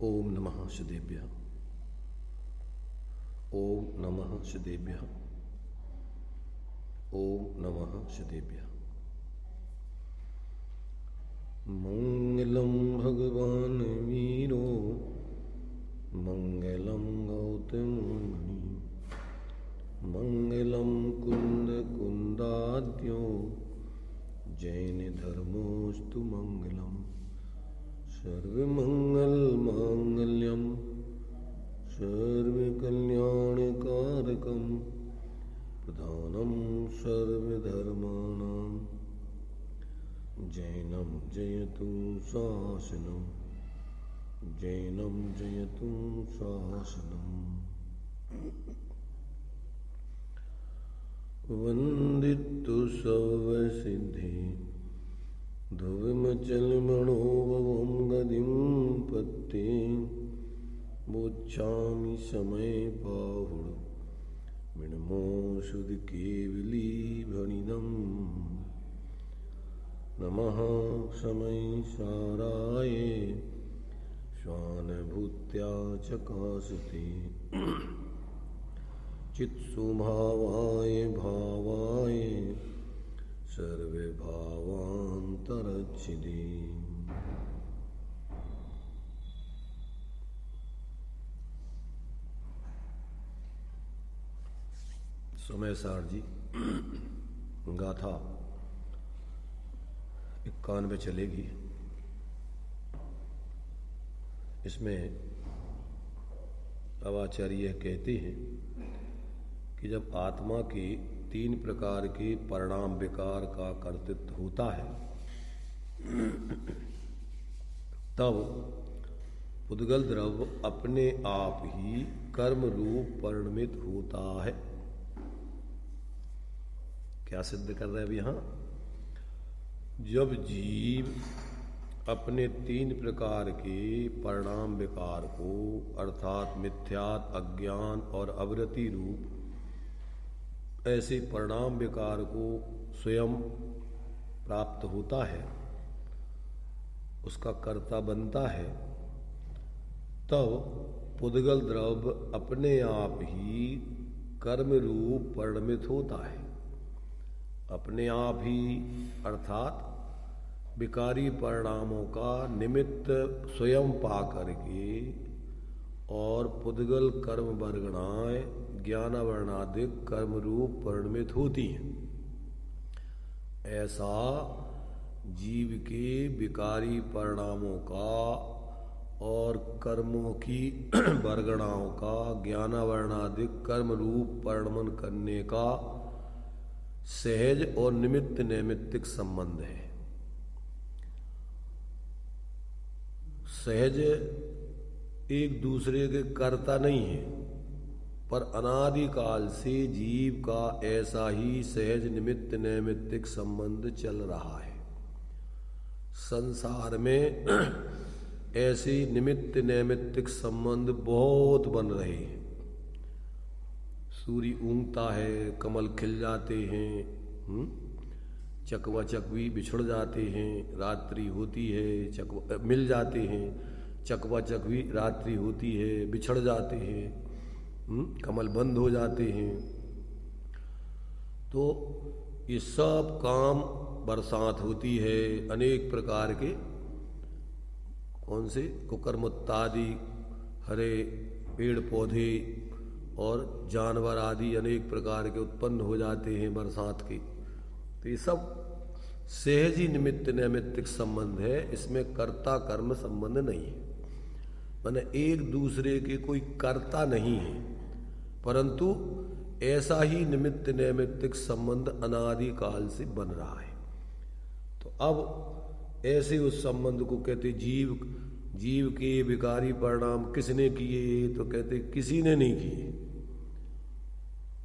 ओम नमः श्रीदेव्यः। ओम नमः श्रीदेव्यः। ओम नमः श्रीदेव्यः। मंगलम भगवान वीरो मंगलम गौतम मुनि मंगलम कुंद कुंदाद्यो जैन धर्मोस्तु मंगलम सर्वमंगल मांगल्यम सर्वकल्याणकारकम प्रधानम सर्वधर्माणां जैनम जयतु शासनम जैनम जयतु शासनम। वंदितु सर्वसिद्धि ध्रुवमचलमणोभवं गतिं पत्ते मोक्षामि समय बाहुड़ मिणमोषुध केवली भणिदं नमः समय साराय श्वानभूत्या चकासते चित्सुभावाय भावाय सर्वे भावांतरच्छिदे। समय सार जी गाथा 91 चलेगी। इसमें अब आचार्य कहते हैं कि जब आत्मा के 3 प्रकार के परिणाम विकार का कर्तृत्व होता है तब पुद्गल द्रव्य अपने आप ही कर्म रूप परिणमित होता है। क्या सिद्ध कर रहे हैं अभी यहां? जब जीव अपने 3 प्रकार के परिणाम विकार को अर्थात मिथ्यात, अज्ञान और अवृत्ति रूप ऐसे परिणाम विकार को स्वयं प्राप्त होता है, उसका कर्ता बनता है, तब पुद्गल द्रव्य अपने आप ही कर्म रूप परिणमित होता है। अपने आप ही अर्थात विकारी परिणामों का निमित्त स्वयं पा करके और पुद्गल कर्म वर्गणाएं ज्ञानावर्णादिक कर्म रूप परिणमित होती हैं। ऐसा जीव के विकारी परिणामों का और कर्मों की वर्गणाओं का ज्ञानावर्णादिक कर्म रूप परिणमन करने का सहज और निमित्त नैमित्तिक संबंध है। सहज एक दूसरे के कर्ता नहीं है, पर अनादिकाल से जीव का ऐसा ही सहज निमित्त नैमित्तिक संबंध चल रहा है। संसार में ऐसे निमित्त नैमित्तिक संबंध बहुत बन रहे हैं। सूर्य उगता है, कमल खिल जाते हैं, चकवा चकवी बिछड़ जाते हैं, रात्रि होती है, चकवा मिल जाते हैं, चकवा चकवी रात्रि होती है, बिछड़ जाते हैं, कमल बंद हो जाते हैं। तो ये सब काम, बरसात होती है, अनेक प्रकार के कौन से कुकरमुत्तादि हरे पेड़ पौधे और जानवर आदि अनेक प्रकार के उत्पन्न हो जाते हैं बरसात के। तो ये सब सहज ही निमित्त नैमित्तिक संबंध है, इसमें कर्ता कर्म संबंध नहीं है। माने एक दूसरे के कोई कर्ता नहीं है, परंतु ऐसा ही निमित्त नैमित्तिक संबंध अनादिकाल से बन रहा है। तो अब ऐसे उस संबंध को कहते जीव के विकारी परिणाम किसने किए? तो कहते किसी ने नहीं किए।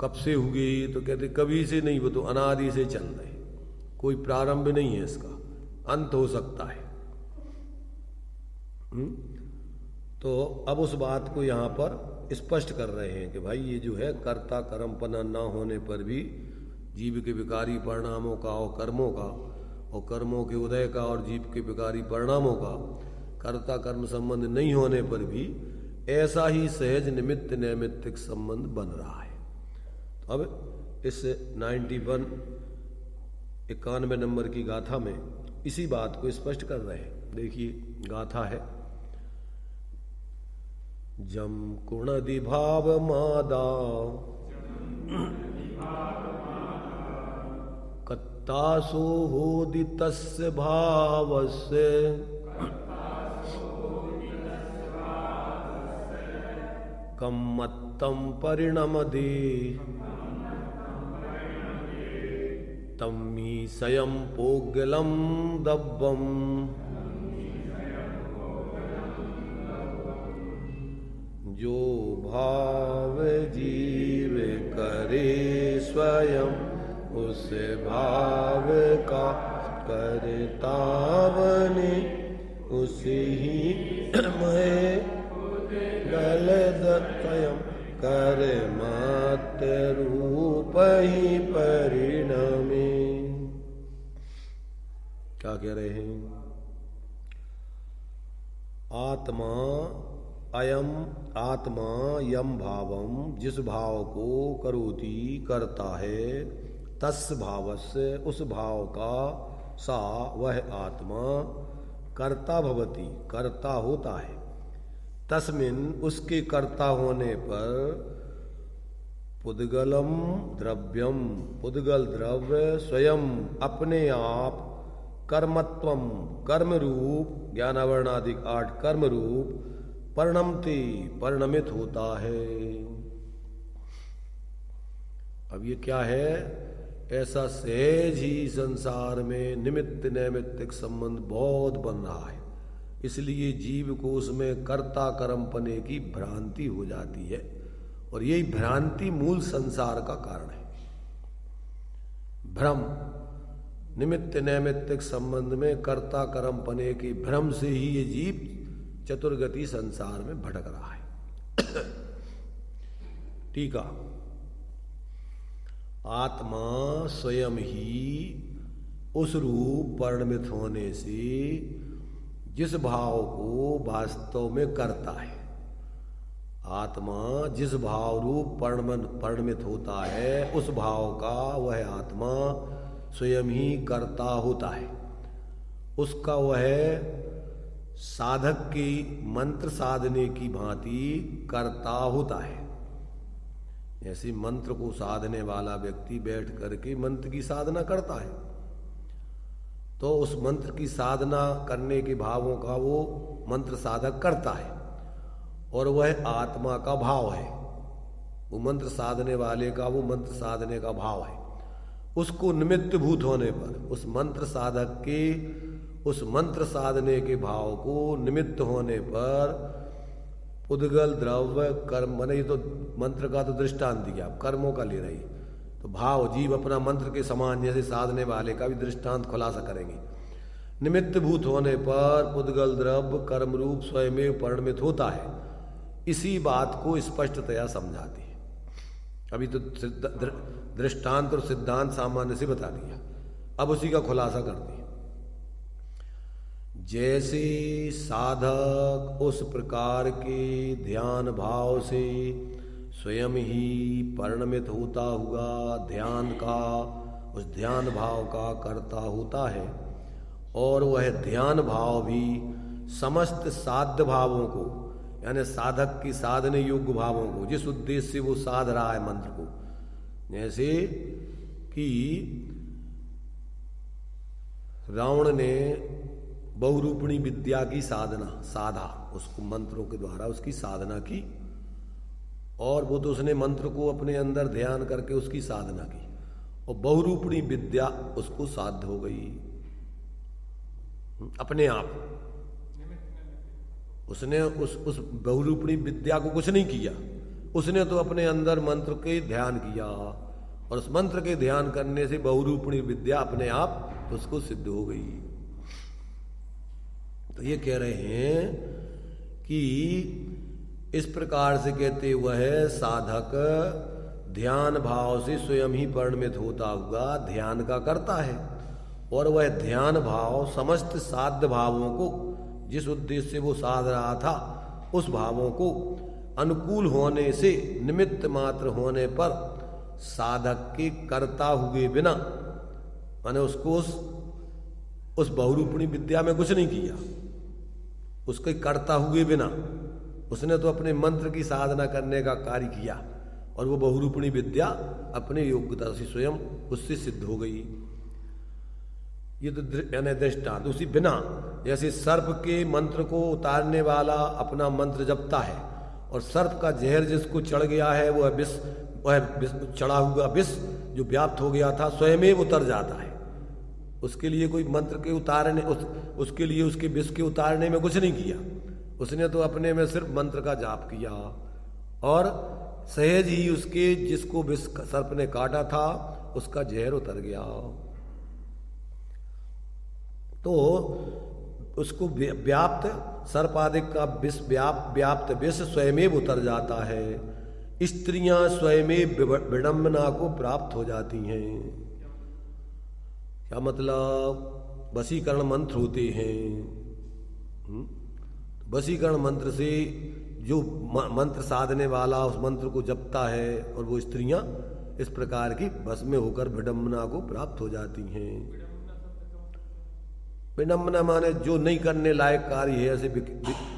कब से हुए? तो कहते कभी से नहीं, वो तो अनादि से चल रहे, कोई प्रारंभ नहीं है, इसका अंत हो सकता है। तो अब उस बात को यहाँ पर स्पष्ट कर रहे हैं कि भाई ये जो है कर्ता कर्मपना न होने पर भी जीव के विकारी परिणामों का और कर्मों के उदय का और जीव के विकारी परिणामों का कर्ता कर्म संबंध नहीं होने पर भी ऐसा ही सहज निमित्त नैमित्तिक संबंध बन रहा है। तो अब इस 91 नंबर की गाथा में इसी बात को स्पष्ट कर रहे हैं। देखिए गाथा है, जम कुणदि भाव मादा कत्तासो होदि तस्य भावस्य कम्मत्तं परिणमदे तम्मी स्वयं पोग्गलं दब्बम जो भाव जीव करे स्वयं उस भाव का करतावने उसे ही मैं गल दत्तयम कर मत रूप ही परिणमे। क्या कह रहे हैं? आत्मा अयम आत्मा यम भावम, जिस भाव को करोति करता है, तस् भावस्य उस भाव का, सा वह आत्मा, कर्ता भवति कर्ता होता है, तस्मिन् उसके कर्ता होने पर पुद्गलम द्रव्यम पुद्गल द्रव्य स्वयं अपने आप कर्मत्वम कर्म रूप ज्ञानावरणादिक 8 कर्म रूप परिणमति परिणमित होता है। अब ये क्या है? ऐसा सहज ही संसार में निमित्त नैमित्तिक संबंध बहुत बन रहा है, इसलिए जीव को उसमें कर्ता कर्मपने की भ्रांति हो जाती है, और यही भ्रांति मूल संसार का कारण है। भ्रम, निमित्त नैमित्तिक संबंध में कर्ता कर्मपने की भ्रम से ही ये जीव चतुर्गति संसार में भटक रहा है। टीका, आत्मा स्वयं ही उस रूप परिणमित होने से जिस भाव को वास्तव में करता है, आत्मा जिस भाव रूप परिणमित होता है उस भाव का वह आत्मा स्वयं ही करता होता है। उसका वह साधक की मंत्र साधने की भांति करता होता है। ऐसे मंत्र को साधने वाला व्यक्ति बैठ करके मंत्र की साधना करता है, तो उस मंत्र की साधना करने के भावों का वो मंत्र साधक करता है, और वह आत्मा का भाव है। वो मंत्र साधने वाले का वो मंत्र साधने का भाव है। उसको निमित्त भूत होने पर, उस मंत्र साधक के उस मंत्र साधने के भाव को निमित्त होने पर पुद्गल द्रव्य कर्म, मैंने ये तो मंत्र का तो दृष्टांत दिया, कर्मों का ले रही, तो भाव जीव अपना मंत्र के समान जैसे साधने वाले का भी दृष्टांत खुलासा करेंगे। निमित्त भूत होने पर पुद्गल द्रव्य कर्म रूप स्वयं परिणमित होता है, इसी बात को स्पष्टतया समझाती है। अभी तो दृष्टांत और सिद्धांत सामान्य से बता दिया, अब उसी का खुलासा करती है। जैसे साधक उस प्रकार के ध्यान भाव से स्वयं ही परिणमित होता हुआ ध्यान का, उस ध्यान भाव का करता होता है, और वह ध्यान भाव भी समस्त साध्य भावों को, यानी साधक की साधने योग्य भावों को, जिस उद्देश्य से वो साध रहा है मंत्र को, जैसे कि रावण ने बहुरूपिणी विद्या की साधा, उसको मंत्रों के द्वारा उसकी साधना की, और वो तो उसने मंत्र को अपने अंदर ध्यान करके उसकी साधना की, और बहुरूपिणी विद्या उसको साध्य हो गई अपने आप। उसने उस बहुरूपिणी विद्या को कुछ नहीं किया, उसने तो अपने अंदर मंत्र के ध्यान किया, और उस मंत्र के ध्यान करने से बहुरूपिणी विद्या अपने आप उसको सिद्ध हो गई। तो ये कह रहे हैं कि इस प्रकार से कहते वह साधक ध्यान भाव से स्वयं ही परिणमित होता हुआ ध्यान का करता है, और वह ध्यान भाव समस्त साध्य भावों को जिस उद्देश्य से वो साध रहा था उस भावों को अनुकूल होने से, निमित्त मात्र होने पर साधक के करता हुए बिना, माने उसको उस बहुरूपिणी विद्या में कुछ नहीं किया, उसके करता हुए बिना उसने तो अपने मंत्र की साधना करने का कार्य किया और वो बहुरूपिणी विद्या अपने योग्यता से स्वयं उससे सिद्ध हो गई। ये तो यानी दृष्टांत। उसी बिना, जैसे सर्प के मंत्र को उतारने वाला अपना मंत्र जपता है और सर्प का जहर जिसको चढ़ गया है वह विष चढ़ा हुआ विष जो व्याप्त हो गया था स्वयं ही उतर जाता है। उसके लिए कोई मंत्र के उतारने उसके लिए उसके विष के उतारने में कुछ नहीं किया, उसने तो अपने में सिर्फ मंत्र का जाप किया और सहज ही उसके जिसको विष सर्प ने काटा था उसका जहर उतर गया। तो उसको व्याप्त सर्पादिक का विष व्याप्त विष स्वयं उतर जाता है। स्त्रियां स्वयं विडंबना को प्राप्त हो जाती हैं। क्या मतलब? वशीकरण मंत्र होते हैं। वशीकरण मंत्र से जो मंत्र साधने वाला उस मंत्र को जपता है और वो स्त्रियां इस प्रकार की बस में होकर विडंबना को प्राप्त हो जाती हैं। विडंबना माने जो नहीं करने लायक कार्य है, ऐसे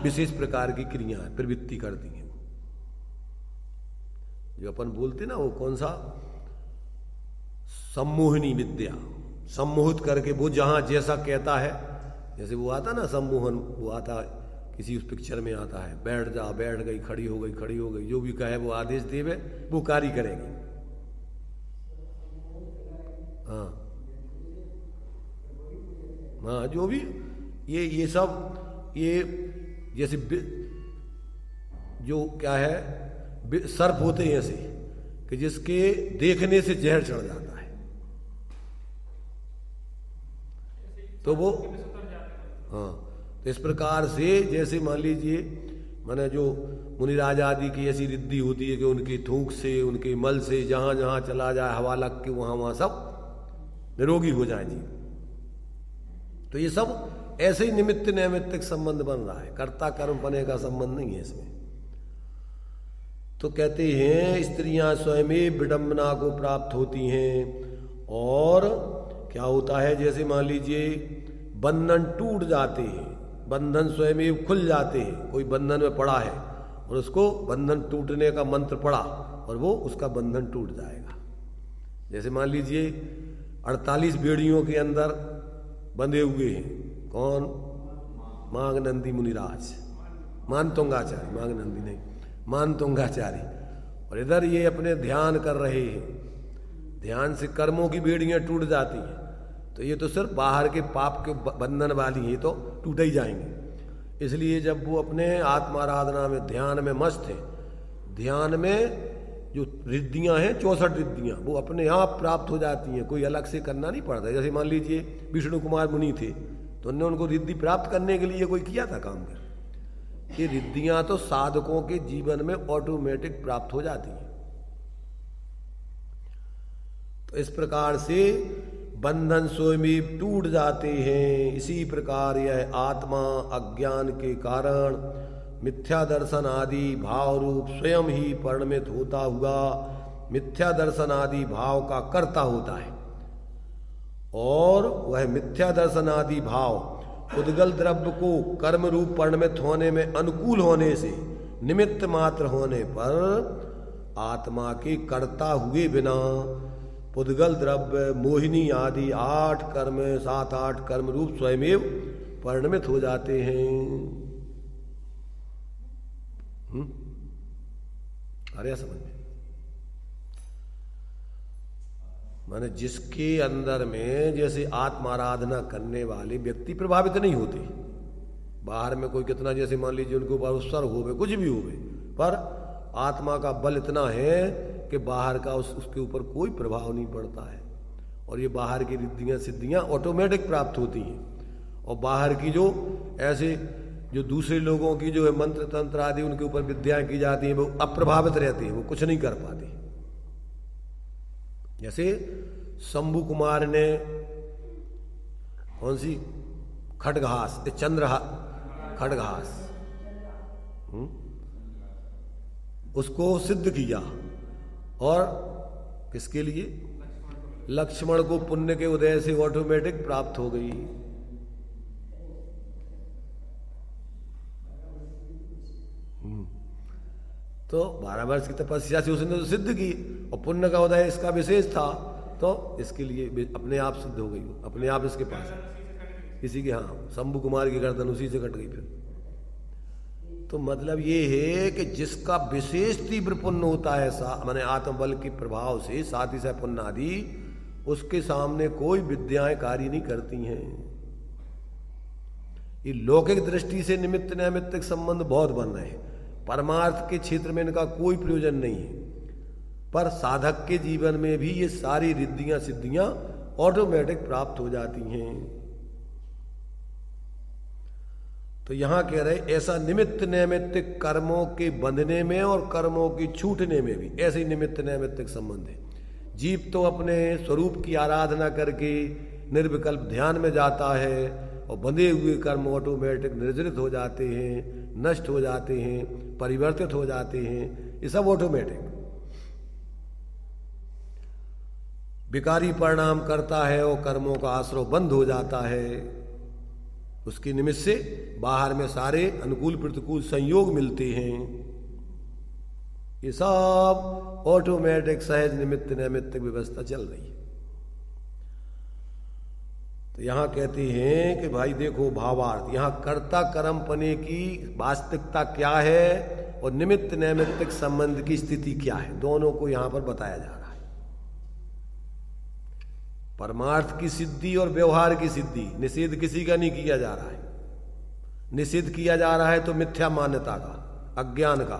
विशेष प्रकार की क्रियाएं प्रवृत्ति करती हैं। जो अपन बोलते ना, वो कौन सा सम्मोहिनी विद्या, सम्मोहित करके वो जहां जैसा कहता है, जैसे वो आता ना सम्मोहन, वो आता किसी उस पिक्चर में आता है, बैठ जा, बैठ गई, खड़ी हो गई, खड़ी हो गई, जो भी कहे वो आदेश देवे वो कार्य करेगी। हाँ, जो भी ये सब ये जैसे जो क्या है सर्प होते हैं ऐसे कि जिसके देखने से जहर चढ़ जाता है, तो वो हाँ, तो इस प्रकार से जैसे मान लीजिए माने जो मुनिराज आदि की ऐसी रिद्धि होती है कि उनकी थूक से, उनके मल से जहां जहां चला जाए हवा लग के वहां सब निरोगी हो जाए जी। तो ये सब ऐसे ही निमित्त नैमित्तिक संबंध बन रहा है, कर्ता कर्म पने का संबंध नहीं है इसमें। तो कहते हैं स्त्रियां स्वयं विडंबना को प्राप्त होती हैं। और क्या होता है, जैसे मान लीजिए बंधन टूट जाते हैं, बंधन स्वयं खुल जाते हैं। कोई बंधन में पड़ा है और उसको बंधन टूटने का मंत्र पड़ा और वो उसका बंधन टूट जाएगा। जैसे मान लीजिए 48 बेड़ियों के अंदर बंधे हुए हैं, कौन? मांगनंदी मुनिराज, मानतुंगाचारी, मांगनंदी नहीं, मानतुंगाचारी। और इधर ये अपने ध्यान कर रहे हैं, ध्यान से कर्मों की बेड़ियां टूट जाती हैं। तो ये तो सिर्फ बाहर के पाप के बंधन वाली है, तो टूट ही जाएंगे। इसलिए जब वो अपने आत्माराधना में ध्यान में मस्त है, ध्यान में जो रिद्धियां हैं 64 रिद्धियां वो अपने आप प्राप्त हो जाती हैं, कोई अलग से करना नहीं पड़ता। जैसे मान लीजिए विष्णु कुमार मुनि थे तो उन्होंने उनको रिद्धि प्राप्त करने के लिए कोई किया था काम कर। ये रिद्धियां तो साधकों के जीवन में ऑटोमेटिक प्राप्त हो जाती हैं। तो इस प्रकार से बंधन स्वयं टूट जाते हैं। इसी प्रकार यह आत्मा अज्ञान के कारण मिथ्या दर्शन आदि भाव रूप स्वयं ही परिणमित होता हुआ मिथ्या दर्शन आदि भाव का कर्ता होता है। और वह मिथ्या दर्शन आदि भाव उद्गल द्रव्य को कर्म रूप परिणमित होने में अनुकूल होने से निमित्त मात्र होने पर आत्मा के कर्ता हुए बिना उद्गल द्रव्य मोहिनी आदि 8 कर्म 7-8 कर्म रूप स्वयं परिणमित हो जाते हैं। अरे समझ में माने जिसके अंदर में जैसे आत्माराधना करने वाले व्यक्ति प्रभावित नहीं होते। बाहर में कोई कितना जैसे मान लीजिए उनको उत्सर होवे कुछ भी होवे, पर आत्मा का बल इतना है कि बाहर का उसके ऊपर कोई प्रभाव नहीं पड़ता है। और ये बाहर की रिद्धियां सिद्धियां ऑटोमेटिक प्राप्त होती हैं। और बाहर की जो ऐसे जो दूसरे लोगों की जो है मंत्र तंत्र आदि उनके ऊपर विद्याएं की जाती हैं वो अप्रभावित रहती हैं, वो कुछ नहीं कर पाती। जैसे शंभु कुमार ने कौन सी खटघास खड़घास, उसको सिद्ध किया। और किसके लिए? लक्ष्मण को पुण्य के उदय से ऑटोमेटिक प्राप्त हो गई। तो 12 वर्ष की तपस्या से उसने तो सिद्ध की, और पुण्य का उदय इसका विशेष था, तो इसके लिए अपने आप सिद्ध हो गई, अपने आप इसके पास इसी के। हाँ, शंभु कुमार की गर्दन उसी से कट गई फिर। तो मतलब ये है कि जिसका विशेष तीव्र पुण्य होता है, माने आत्मबल के प्रभाव से, साथ ही साथ पुण्य आदि, उसके सामने कोई विद्याएं कार्य नहीं करती हैं। ये लौकिक दृष्टि से निमित्त नैमित्तिक संबंध बहुत बन रहे हैं, परमार्थ के क्षेत्र में इनका कोई प्रयोजन नहीं है। पर साधक के जीवन में भी ये सारी रिद्धियां सिद्धियां ऑटोमेटिक प्राप्त हो जाती हैं। तो यहां कह रहे ऐसा निमित्त नैमित्तिक कर्मों के बंधने में और कर्मों की छूटने में भी ऐसे ही निमित्त नैमित्तिक संबंध है। जीव तो अपने स्वरूप की आराधना करके निर्विकल्प ध्यान में जाता है, और बंधे हुए कर्म ऑटोमेटिक निर्जरित हो जाते हैं, नष्ट हो जाते हैं, परिवर्तित हो जाते हैं। ये सब ऑटोमेटिक विकारी परिणाम करता है, और कर्मों का आश्रय बंद हो जाता है। उसके निमित्त से बाहर में सारे अनुकूल प्रतिकूल संयोग मिलते हैं। ये सब ऑटोमेटिक सहज निमित्त नैमित्तिक व्यवस्था चल रही है। तो यहां कहते हैं कि भाई देखो भावार्थ, यहां कर्ता कर्म पने की वास्तविकता क्या है और निमित्त नैमित्तिक संबंध की स्थिति क्या है, दोनों को यहां पर बताया जा रहा है। परमार्थ की सिद्धि और व्यवहार की सिद्धि, निषेध किसी का नहीं किया जा रहा है। निषेध किया जा रहा है तो मिथ्या मान्यता का, अज्ञान का।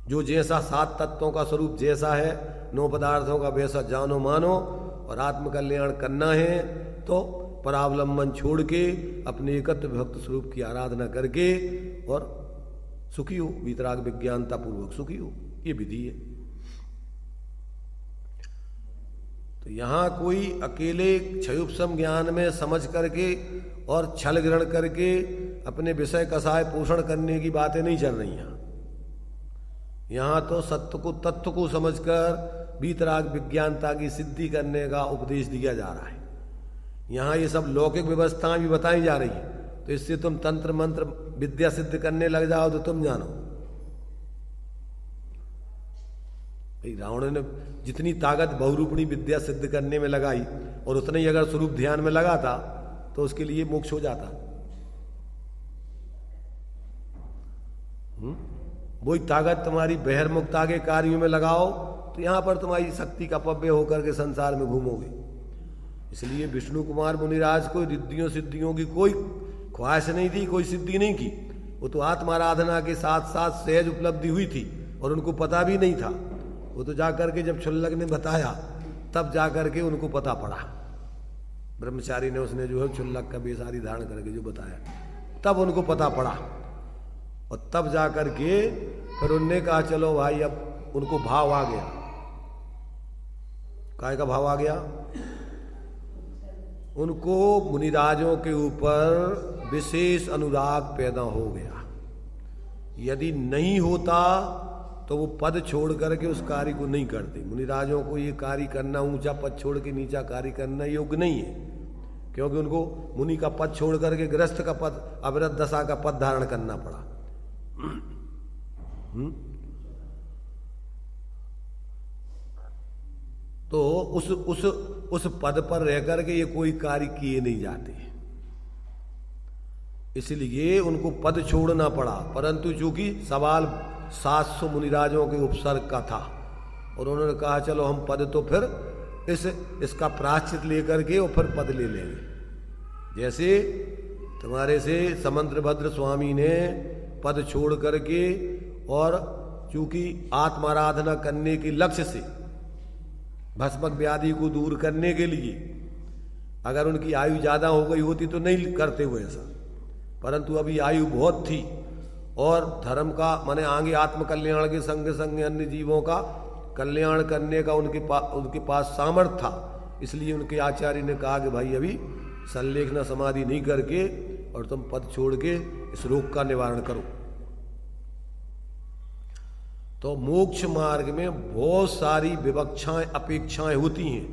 जो जैसा 7 तत्वों का स्वरूप जैसा है, 9 पदार्थों का वैसा जानो मानो, और आत्मकल्याण करना है तो परावलंबन छोड़ के अपने एकत्व भक्त स्वरूप की आराधना करके और सुखी हो, वीतराग विज्ञानता पूर्वक सुखी हो, ये विधि है। तो यहां कोई अकेले क्षयोपशम ज्ञान में समझ करके और छल ग्रहण करके अपने विषय कसाय पोषण करने की बातें नहीं चल रही हैं। यहां तो सत्य को, तत्व को समझकर वीतराग विज्ञानता की सिद्धि करने का उपदेश दिया जा रहा है। यहां ये सब लौकिक व्यवस्थाएं भी बताई जा रही हैं। तो इससे तुम तंत्र मंत्र विद्या सिद्ध करने लग जाओ तो तुम जानो। रावण ने जितनी ताकत बहुरूपणी विद्या सिद्ध करने में लगाई, और उतना ही अगर स्वरूप ध्यान में लगाता तो उसके लिए मोक्ष हो जाता। वही ताकत तुम्हारी बहिर्मुक्ता के कार्यों में लगाओ तो यहां पर तुम्हारी शक्ति का अपव्यय होकर के संसार में घूमोगे। इसलिए विष्णु कुमार मुनिराज को रिद्धियों सिद्धियों की कोई ख्वाहिश नहीं थी, कोई सिद्धि नहीं की। वो तो आत्माराधना के साथ साथ सहज उपलब्धि हुई थी, और उनको पता भी नहीं था। वो तो जाकर के जब क्षुल्लक ने बताया तब जाकर के उनको पता पड़ा। ब्रह्मचारी ने, उसने जो है क्षुल्लक का बेसारी धारण करके जो बताया, तब उनको पता पड़ा। और तब जाकर के फिर उनने कहा चलो भाई, अब उनको भाव आ गया। काय का भाव आ गया? उनको मुनिराजों के ऊपर विशेष अनुराग पैदा हो गया। यदि नहीं होता तो वो पद छोड़ करके उस कार्य को नहीं करते। मुनिराजों को ये कार्य करना, ऊंचा पद छोड़ के नीचा कार्य करना योग्य नहीं है, क्योंकि उनको मुनि का पद छोड़ करके गृहस्थ का पद, अविरत दशा का पद धारण करना पड़ा। तो उस पद पर रह करके ये कोई कार्य किए नहीं जाते, इसलिए उनको पद छोड़ना पड़ा। परंतु चूंकि सवाल 700 मुनिराजों के उपसर्ग का था, और उन्होंने कहा चलो हम पद तो फिर इसका प्रायश्चित लेकर के और फिर पद ले लेंगे। जैसे तुम्हारे से समंत्रभद्र स्वामी ने पद छोड़ करके, और चूंकि आत्माराधना करने के लक्ष्य से भस्मक व्याधि को दूर करने के लिए, अगर उनकी आयु ज्यादा हो गई होती तो नहीं करते हुए ऐसा, परंतु अभी आयु बहुत थी, और धर्म का माने आगे आत्मकल्याण के संग संग अन्य जीवों का कल्याण करने का उनके पास सामर्थ्य था। इसलिए उनके आचार्य ने कहा कि भाई अभी संलेखना समाधि नहीं करके और तुम पद छोड़ के इस रोग का निवारण करो। तो मोक्ष मार्ग में बहुत सारी विवक्षाएं अपेक्षाएं होती हैं,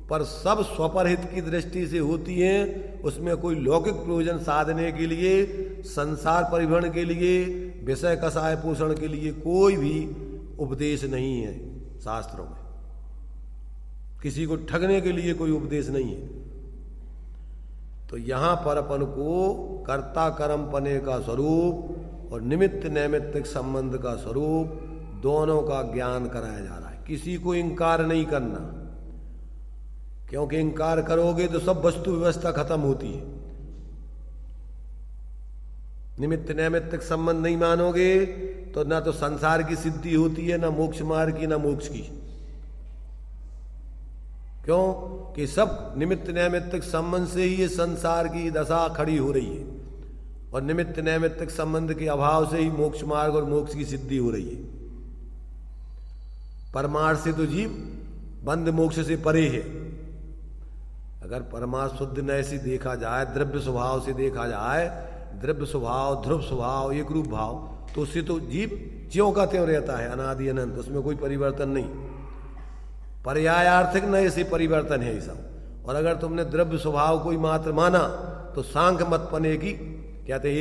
पर सब स्वपरहित की दृष्टि से होती हैं। उसमें कोई लौकिक प्रयोजन साधने के लिए, संसार परिभ्रमण के लिए, विषय कसाय पोषण के लिए कोई भी उपदेश नहीं है शास्त्रों में। किसी को ठगने के लिए कोई उपदेश नहीं है। तो यहां पर अपन को कर्ता कर्म पने का स्वरूप और निमित्त नैमित्तिक संबंध का स्वरूप दोनों का ज्ञान कराया जा रहा है। किसी को इंकार नहीं करना, क्योंकि इंकार करोगे तो सब वस्तु व्यवस्था खत्म होती है। निमित्त नैमित्तिक संबंध नहीं मानोगे तो ना तो संसार की सिद्धि होती है, ना मोक्ष मार्ग की, ना मोक्ष की। क्यों कि सब निमित्त नैमित्तिक संबंध से ही ये संसार की दशा खड़ी हो रही है, और निमित्त नैमित्तिक संबंध के अभाव से ही मोक्ष मार्ग और मोक्ष की सिद्धि हो रही है। परमार्थ से तो जीव बंध मोक्ष से परे है। अगर परमार्थ शुद्ध नय से देखा जाए, द्रव्य स्वभाव से देखा जाए, द्रव्य स्वभाव, ध्रुव स्वभाव, एक रूप भाव, तो उससे तो जीव ज्यों का त्यों रहता है, अनादि अनंत, उसमें कोई परिवर्तन नहीं। पर्यायार्थिक नय से परिवर्तन है ये सब। और अगर तुमने द्रव्य स्वभाव को ही मात्र माना तो सांख्य मत पने की कहते हैं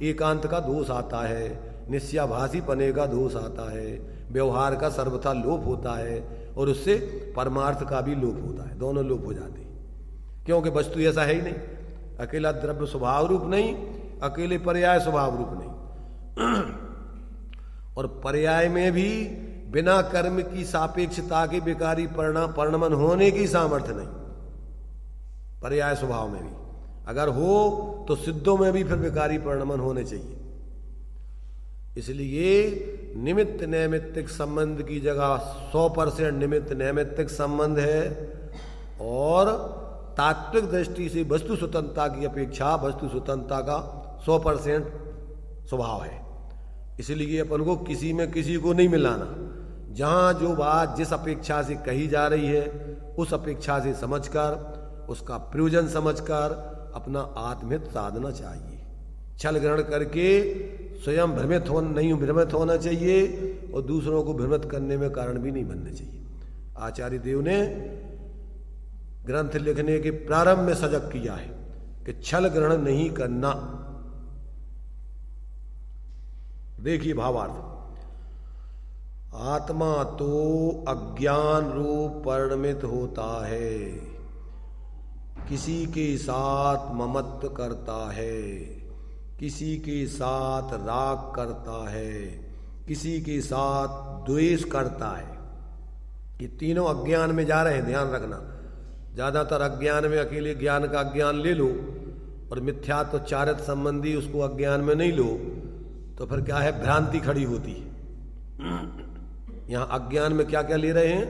एकांत का दोष आता है, निश्चयाभासी पने का दोष आता है, व्यवहार का सर्वथा लोप होता है, और उससे परमार्थ का भी लोप होता है। दोनों लोप हो जाते हैं, क्योंकि वस्तु ऐसा है ही नहीं। अकेला द्रव्य स्वभाव रूप नहीं, अकेले पर्याय स्वभाव रूप नहीं। और पर्याय में भी बिना कर्म की सापेक्षता के विकारी परिणमन होने की सामर्थ्य नहीं। पर्याय स्वभाव में भी अगर हो तो सिद्धों में भी फिर विकारी परिणमन होने चाहिए। इसलिए निमित्त नैमित्तिक संबंध की जगह 100% निमित्त नैमित्तिक संबंध है, और तात्विक दृष्टि से वस्तु स्वतंत्रता की अपेक्षा वस्तु स्वतंत्रता का 100% स्वभाव है। इसलिए अपन को किसी में किसी को नहीं मिलाना। जहाँ जो बात जिस अपेक्षा से कही जा रही है उस अपेक्षा से समझकर, उसका प्रयोजन समझकर अपना आत्महित साधना चाहिए। छल ग्रहण करके स्वयं भ्रमित होना चाहिए, और दूसरों को भ्रमित करने में कारण भी नहीं बनना चाहिए। आचार्य देव ने ग्रंथ लिखने के प्रारंभ में सजग किया है कि छल ग्रहण नहीं करना। देखिए भावार्थ, आत्मा तो अज्ञान रूप परिणमित होता है, किसी के साथ ममत्व करता है, किसी के साथ राग करता है, किसी के साथ द्वेष करता है। ये तीनों अज्ञान में जा रहे हैं, ध्यान रखना। ज्यादातर अज्ञान में अकेले ज्ञान का अज्ञान ले लो और मिथ्यात्व चारित्र संबंधी उसको अज्ञान में नहीं लो, तो फिर क्या है, भ्रांति खड़ी होती है। यहां अज्ञान में क्या क्या ले रहे हैं?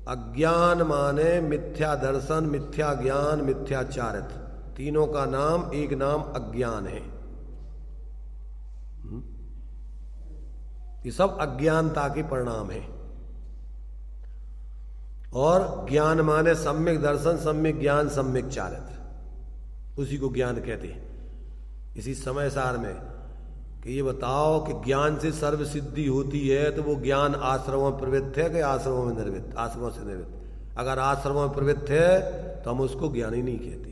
अज्ञान माने मिथ्या दर्शन, मिथ्या ज्ञान, मिथ्या चारित्र, तीनों का नाम एक नाम अज्ञान है। ये सब अज्ञानता के परिणाम है। और ज्ञान माने सम्यक दर्शन, सम्यक ज्ञान, सम्यक चारित्र, उसी को ज्ञान कहते हैं। इसी समय सार में कि ये बताओ कि ज्ञान से सर्व सिद्धि होती है, तो वो ज्ञान आश्रमों में प्रवृत्त है कि आश्रमों में निर्वृत्त? आश्रमों से निर्वृत्त। अगर आश्रमों में प्रवृत्त है तो हम उसको ज्ञानी नहीं कहते।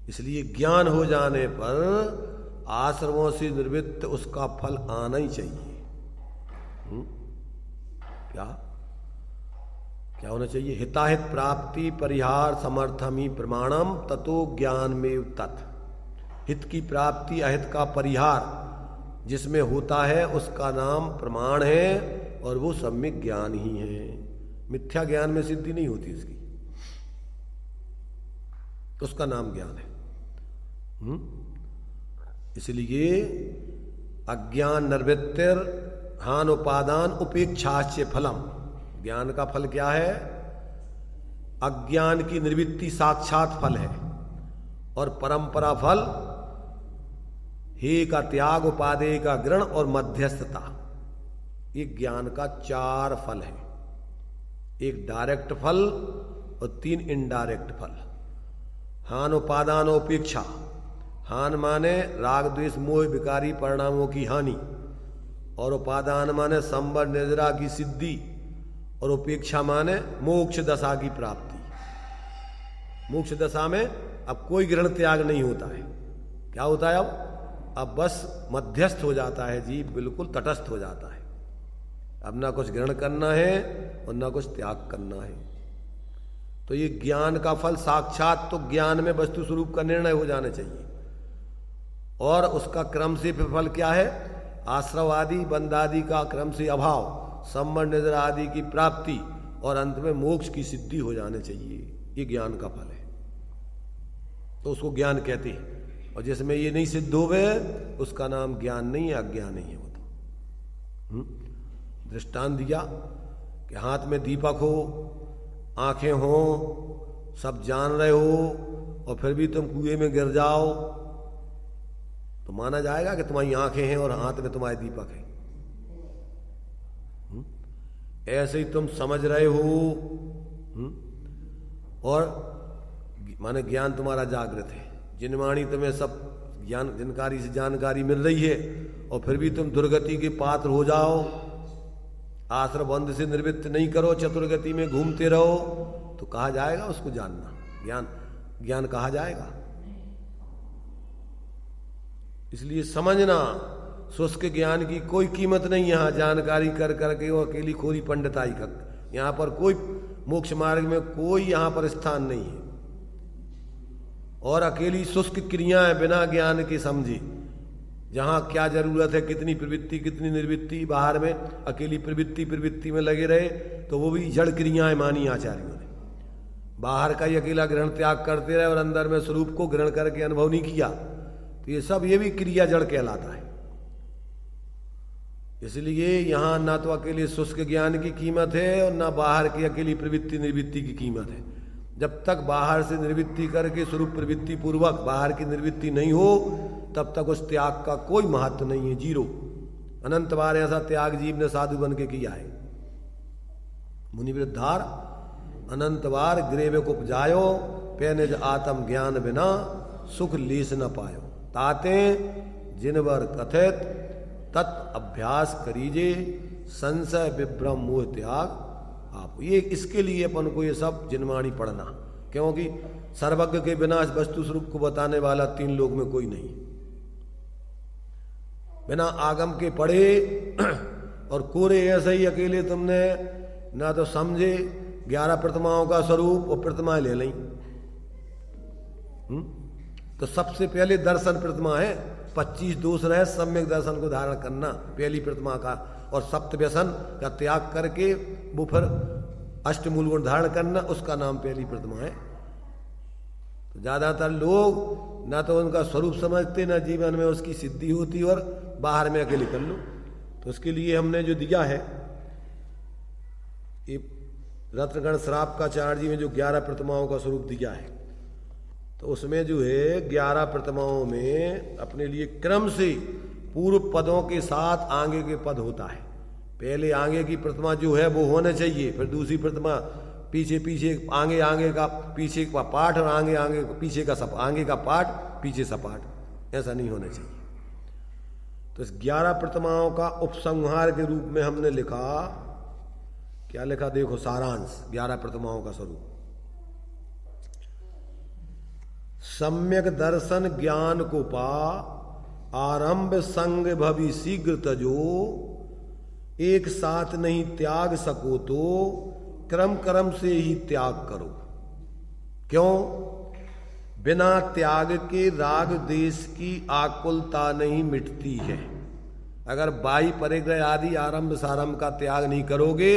इसलिए ज्ञान हो जाने पर आश्रमों से निर्वृत्त उसका फल आना ही चाहिए। क्या होना चाहिए? हिताहित प्राप्ति परिहार समर्थमी प्रमाणम ततो ज्ञान में तत्। हित की प्राप्ति, अहित का परिहार जिसमें होता है उसका नाम प्रमाण है, और वो सम्यक ज्ञान ही है। मिथ्या ज्ञान में सिद्धि नहीं होती इसकी, उसका नाम ज्ञान है। इसलिए अज्ञान निर्वृत्तिर हान उपादान उपेक्षाश्च फलम। ज्ञान का फल क्या है? अज्ञान की निवृत्ति साक्षात फल है, और परंपरा फल हे का त्याग, उपादेय का ग्रहण और मध्यस्थता। ये ज्ञान का 4 फल है। एक डायरेक्ट फल और 3 इनडायरेक्ट फल। हान उपादानोपेक्षा, हान माने राग द्वेष मोह विकारी परिणामों की हानि, और उपादान माने संवर निद्रा की सिद्धि, और उपेक्षा माने मोक्ष दशा की प्राप्ति। मोक्ष दशा में अब कोई ग्रहण त्याग नहीं होता है। क्या होता है अब बस मध्यस्थ हो जाता है जीव, बिल्कुल तटस्थ हो जाता है। अब ना कुछ ग्रहण करना है और ना कुछ त्याग करना है। तो ये ज्ञान का फल साक्षात तो ज्ञान में वस्तु स्वरूप का निर्णय हो जाना चाहिए, और उसका क्रम से फिर फल क्या है? आश्रव आदि बंधादि का क्रम से अभाव, संवर निद्रा आदि की प्राप्ति, और अंत में मोक्ष की सिद्धि हो जाने चाहिए। ये ज्ञान का फल है, तो उसको ज्ञान कहते हैं। और जिसमें ये नहीं सिद्ध होवे उसका नाम ज्ञान नहीं है, अज्ञान नहीं है वो तो। दृष्टांत दिया कि हाथ में दीपक हो, आंखें हो, सब जान रहे हो, और फिर भी तुम कुएं में गिर जाओ तो माना जाएगा कि तुम्हारी आंखें हैं और हाथ में तुम्हारे दीपक है? ऐसे ही तुम समझ रहे हो, और माने ज्ञान तुम्हारा जागृत है। जिनवाणी तुम्हें सब ज्ञान जानकारी से जानकारी मिल रही है, और फिर भी तुम दुर्गति के पात्र हो जाओ, आश्रय बंध से निवृत्त नहीं करो, चतुर्गति में घूमते रहो, तो कहा जाएगा उसको जानना? ज्ञान कहा जाएगा? इसलिए समझना, शुष्क ज्ञान की कोई कीमत नहीं। यहां जानकारी कर करके वो अकेली खोरी पंडिताई का, यहां पर कोई मोक्ष मार्ग में कोई यहां पर स्थान नहीं है। और अकेली शुष्क क्रियाएं बिना ज्ञान के समझे, जहां क्या जरूरत है, कितनी प्रवृत्ति कितनी निर्वृत्ति, बाहर में अकेली प्रवृत्ति में लगे रहे, तो वो भी जड़ क्रियाएं मानी आचार्यों ने। बाहर का ही अकेला ग्रहण त्याग करते रहे और अंदर में स्वरूप को ग्रहण करके अनुभव नहीं किया, तो ये भी क्रिया जड़ कहलाता है। इसलिए यहां ना तो अकेले शुष्क ज्ञान की कीमत है और ना बाहर की अकेली प्रवृत्ति निर्वृत्ति की कीमत है। जब तक बाहर से निर्वृत्ति करके स्वरूप प्रवृत्ति पूर्वक बाहर की निर्वृत्ति नहीं हो, तब तक उस त्याग का कोई महत्व नहीं है, जीरो। अनंत बार ऐसा त्याग जीव ने साधु बन के किया है। मुनि वृद्धार अनंत बार ग्रेव को उपजायो, पे निज आत्म ज्ञान बिना सुख लीस न पायो। ताते जिनवर कथित तत् अभ्यास करीजे, संशय विभ्रम मोह त्याग आप। ये इसके लिए अपन को ये सब जिनवाणी पढ़ना, क्योंकि सर्वज्ञ के बिना वस्तु स्वरूप को बताने वाला तीन लोग में कोई नहीं। बिना आगम के पढ़े और कोरे ऐसे ही अकेले तुमने ना तो समझे 11 प्रतिमाओं का स्वरूप और प्रतिमाएं ले लें। तो सबसे पहले दर्शन प्रतिमा है, 25 दोष रहे सम्यक दर्शन को धारण करना पहली प्रतिमा का, और सप्त व्यसन का त्याग करके वो फिर अष्टमूल गुण धारण करना, उसका नाम पहली प्रतिमा है। तो ज्यादातर लोग ना तो उनका स्वरूप समझते, ना जीवन में उसकी सिद्धि होती, और बाहर में अकेले कर लो। तो उसके लिए हमने जो दिया है ये रत्नगण श्राप का चार्य जी में जो 11 प्रतिमाओं का स्वरूप दिया है, तो उसमें जो है 11 प्रतिमाओं में अपने लिए क्रम से पूर्व पदों के साथ आगे के पद होता है। पहले आगे की प्रतिमा जो है वो होने चाहिए, फिर दूसरी प्रतिमा पीछे पीछे, आगे का पीछे का पाठ, और आगे पीछे का आगे का पाठ पीछे सपाट, ऐसा नहीं होना चाहिए। तो इस 11 प्रतिमाओं का उपसंहार के रूप में हमने लिखा, क्या लिखा देखो, सारांश 11 प्रतिमाओं का स्वरूप। सम्यक दर्शन ज्ञान को पा, आरंभ संग भवि शीघ्र तजो, एक साथ नहीं त्याग सको तो क्रम क्रम से ही त्याग करो। क्यों? बिना त्याग के राग देश की आकुलता नहीं मिटती है। अगर बाई परिग्रह आदि आरंभ सारंभ का त्याग नहीं करोगे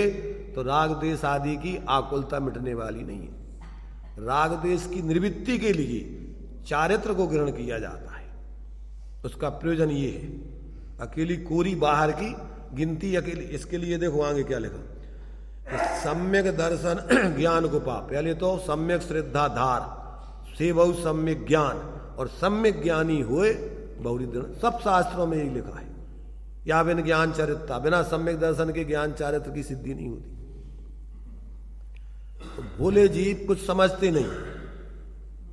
तो राग देश आदि की आकुलता मिटने वाली नहीं है। राग देश की निवृत्ति के लिए चारित्र को ग्रहण किया जाता है, उसका प्रयोजन ये है। अकेली कोरी बाहर की गिनती अकेली, इसके लिए देखो आगे क्या लिखा, सम्यक दर्शन ज्ञान को पा। पहले तो सम्यक श्रद्धा धार से बहु सम्यक ज्ञान, और सम्यक ज्ञानी हुए बहुरी दृढ़, सब शास्त्रों में यही लिखा है। या बिन ज्ञान चरित्र, बिना सम्यक दर्शन के ज्ञान चारित्र की सिद्धि नहीं होती। तो भोले जीव कुछ समझते नहीं,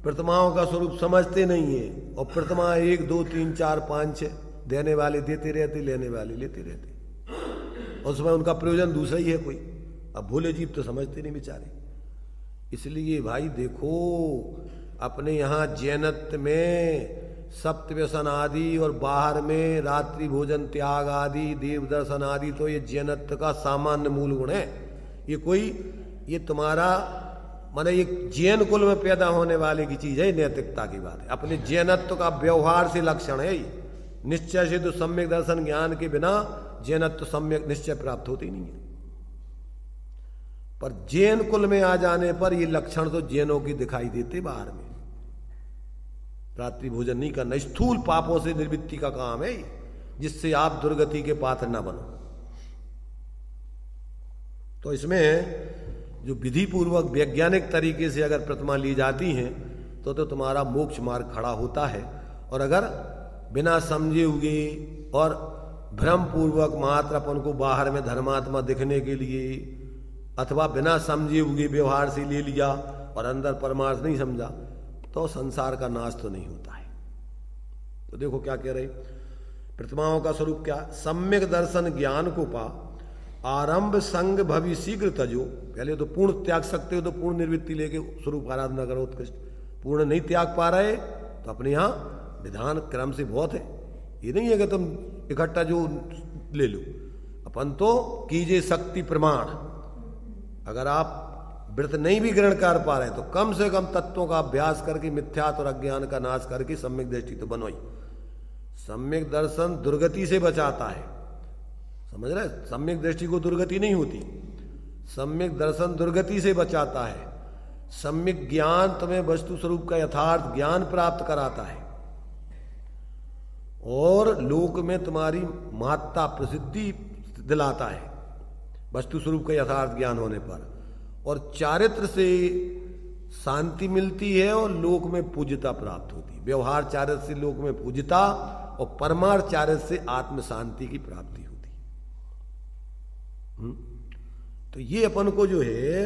प्रतिमाओं का स्वरूप समझते नहीं है, और प्रतिमा 1 2 3 4 5 6 देने वाले देते रहते, लेने वाले लेते रहते, और उसमें उनका प्रयोजन दूसरा ही है कोई। अब भोले जीव तो समझते नहीं बेचारे। इसलिए भाई देखो, अपने यहाँ जैनत्व में सप्तव्यसन आदि और बाहर में रात्रि भोजन त्याग आदि, देव दर्शन आदि, तो ये जैनत्व का सामान्य मूल गुण है। ये तुम्हारा माने एक जैन कुल में पैदा होने वाले की चीज है, नैतिकता की बात है। अपने जैनत्व का व्यवहार से लक्षण है। निश्चय से तो सम्यक दर्शन ज्ञान के बिना जैनत्व सम्यक निश्चय प्राप्त होती नहीं है। पर जैन कुल में आ जाने पर ये लक्षण तो जैनों की दिखाई देते बाहर में। रात्रि भोजन नहीं करना स्थूल पापों से निर्वृत्ति का काम है, जिससे आप दुर्गति के पात्र न बनो। तो इसमें जो विधि पूर्वक वैज्ञानिक तरीके से अगर प्रतिमा ली जाती हैं तो तुम्हारा मोक्ष मार्ग खड़ा होता है। और अगर बिना समझे हुए और भ्रम पूर्वक मात्र अपन को बाहर में धर्मात्मा दिखने के लिए, अथवा बिना समझे हुए व्यवहार से ले लिया और अंदर परमार्थ नहीं समझा, तो संसार का नाश तो नहीं होता है। तो देखो क्या कह रहे, प्रतिमाओं का स्वरूप क्या, सम्यक दर्शन ज्ञान को पा, आरंभ संग भवि शीघ्र तजो। पहले तो पूर्ण त्याग सकते हो तो पूर्ण निर्वृत्ति लेके स्वरूप आराधना करो उत्कृष्ट। पूर्ण नहीं त्याग पा रहे तो अपने यहाँ विधान क्रम से बहुत है। ये नहीं है कि तुम इकट्ठा जो ले लो, अपन तो कीजिए शक्ति प्रमाण। अगर आप व्रत नहीं भी ग्रहण कर पा रहे तो कम से कम तत्वों का अभ्यास करके मिथ्यात्व और अज्ञान का नाश करके सम्यक दृष्टि तो बनवाई। सम्यक दर्शन दुर्गति से बचाता है, समझ रहे। सम्यक दृष्टि को दुर्गति नहीं होती, सम्यक दर्शन दुर्गति से बचाता है। सम्यक ज्ञान तुम्हें वस्तु स्वरूप का यथार्थ ज्ञान प्राप्त कराता है और लोक में तुम्हारी महत्ता प्रसिद्धि दिलाता है वस्तु स्वरूप का यथार्थ ज्ञान होने पर। और चारित्र से शांति मिलती है और लोक में पूज्यता प्राप्त होती है। व्यवहार चारित्र से लोक में पूज्यता और परमार्थ चारित्र से आत्म शांति की प्राप्ति होती है। तो ये अपन को जो है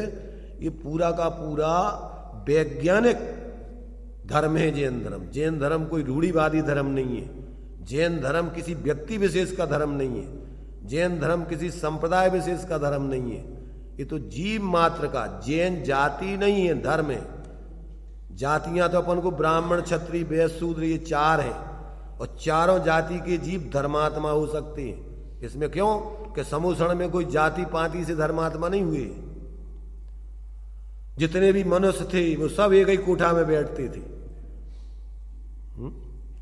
ये पूरा का पूरा वैज्ञानिक धर्म है जैन धर्म। जैन धर्म कोई रूढ़िवादी धर्म नहीं है। जैन धर्म किसी व्यक्ति विशेष का धर्म नहीं है। जैन धर्म किसी संप्रदाय विशेष का धर्म नहीं है। ये तो जीव मात्र का, जैन जाति नहीं है, धर्म है। जातियां तो अपन को ब्राह्मण क्षत्रिय वैश्य शूद्र ये 4 हैं और चारों जाति के जीव धर्मात्मा हो सकते हैं। इसमें क्यों कि समूषण में कोई जाति पाति से धर्मात्मा नहीं हुए। जितने भी मनुष्य थे वो सब एक ही कोठा में बैठते थे।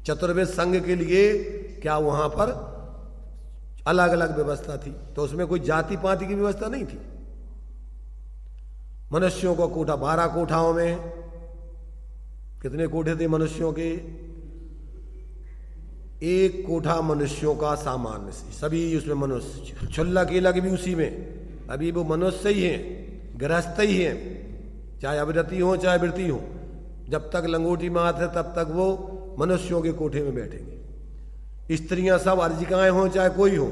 चतुर्वेद संघ के लिए क्या वहां पर अलग अलग व्यवस्था थी, तो उसमें कोई जाति पाति की व्यवस्था नहीं थी। मनुष्यों का कोठा 12 कोठाओं में कितने कोठे थे मनुष्यों के? एक कोठा मनुष्यों का सामान्य से, सभी उसमें मनुष्य, छुल्ला केला के भी उसी में। अभी वो मनुष्य ही है, गृहस्थ ही है, चाहे अविरति हो चाहे वृत्ति हो। जब तक लंगोटी मात है तब तक वो मनुष्यों के कोठे में बैठेंगे। स्त्रियां सब अर्जिकाएं हो चाहे कोई हो,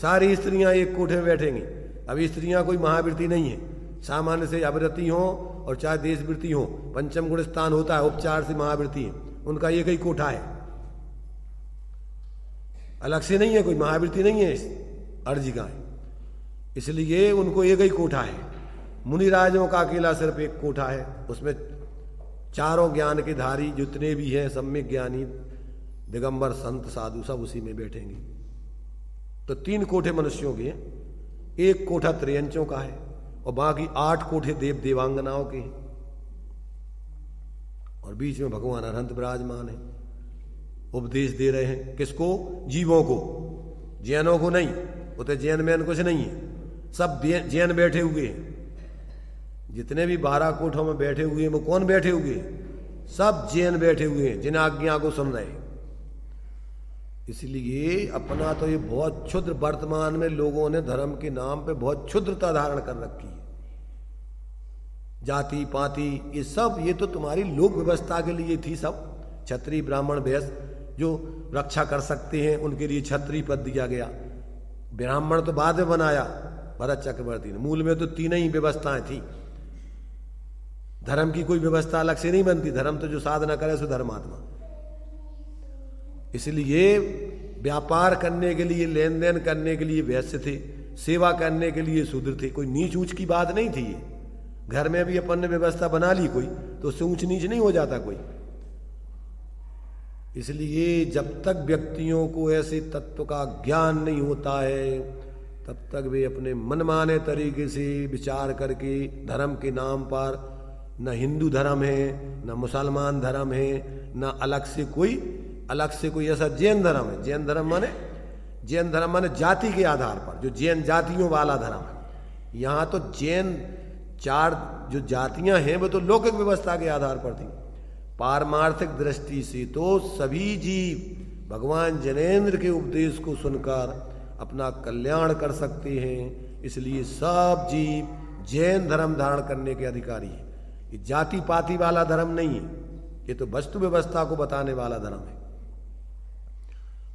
सारी स्त्रियां एक कोठे में बैठेंगी। अभी स्त्रियां कोई महावृत्ति नहीं है, सामान्य से अविरति हो और चाहे देशवृत्ति हो। पंचम गुण स्थान होता है, उपचार से महावृत्ति है, उनका एक ही कोठा है, अलग से नहीं है, कोई महावृत्ति नहीं है अर्जिकाएं, इसलिए उनको एक ही कोठा है। मुनिराजों का अकेला सिर्फ एक कोठा है, उसमें चारों ज्ञान के धारी जितने भी हैं सम्यक ज्ञानी दिगंबर संत साधु सब उसी में बैठेंगे। तो 3 कोठे मनुष्यों के हैं, एक कोठा त्रयंचों का है और बाकी 8 कोठे देव देवांगनाओं के हैं। और बीच में भगवान अरहंत विराजमान है, उपदेश दे रहे हैं किसको? जीवों को, जैनों को नहीं। वो तो जैन मैन कुछ नहीं है, सब जैन बैठे हुए हैं। जितने भी 12 कोठों में बैठे हुए हैं वो कौन बैठे हुए हैं? सब जैन बैठे हुए हैं, जिन आज्ञा को सुन रहे हैं। इसलिए अपना तो ये बहुत क्षुद्र, वर्तमान में लोगों ने धर्म के नाम पे बहुत क्षुद्रता धारण कर रखी है। जाति पाति ये सब, ये तो तुम्हारी लोक व्यवस्था के लिए थी सब। क्षत्रिय ब्राह्मण वैश्य जो रक्षा कर सकते हैं उनके लिए क्षत्रिय पद दिया गया। ब्राह्मण तो बाद में बनाया भरत चक्रवर्ती ने, मूल में तो 3 ही व्यवस्थाएं थी। धर्म की कोई व्यवस्था अलग से नहीं बनती, धर्म तो जो साधना करे सो धर्मात्मा। इसलिए व्यापार करने के लिए, लेन देन करने के लिए वैश्य थे, सेवा करने के लिए शूद्र थे। कोई नीच ऊंच की बात नहीं थी ये। घर में भी अपन ने व्यवस्था बना ली कोई, तो उससे ऊंच नीच नहीं हो जाता कोई। इसलिए जब तक व्यक्तियों को ऐसे तत्व का ज्ञान नहीं होता है, तब तक वे अपने मनमाने तरीके से विचार करके धर्म के नाम पर, न हिंदू धर्म है, न मुसलमान धर्म है, न अलग से कोई ऐसा जैन धर्म है। जैन धर्म माने जाति के आधार पर, जो जैन जातियों वाला धर्म है। यहाँ तो जैन 4 जो जातियां हैं वो तो लौकिक व्यवस्था के आधार पर थी। पारमार्थिक दृष्टि से तो सभी जीव भगवान जनेन्द्र के उपदेश को सुनकर अपना कल्याण कर सकते हैं। इसलिए सब जीव जैन धर्म धारण करने के अधिकारी हैं। ये जाति पाति वाला धर्म नहीं है, ये तो वस्तु व्यवस्था को बताने वाला धर्म है।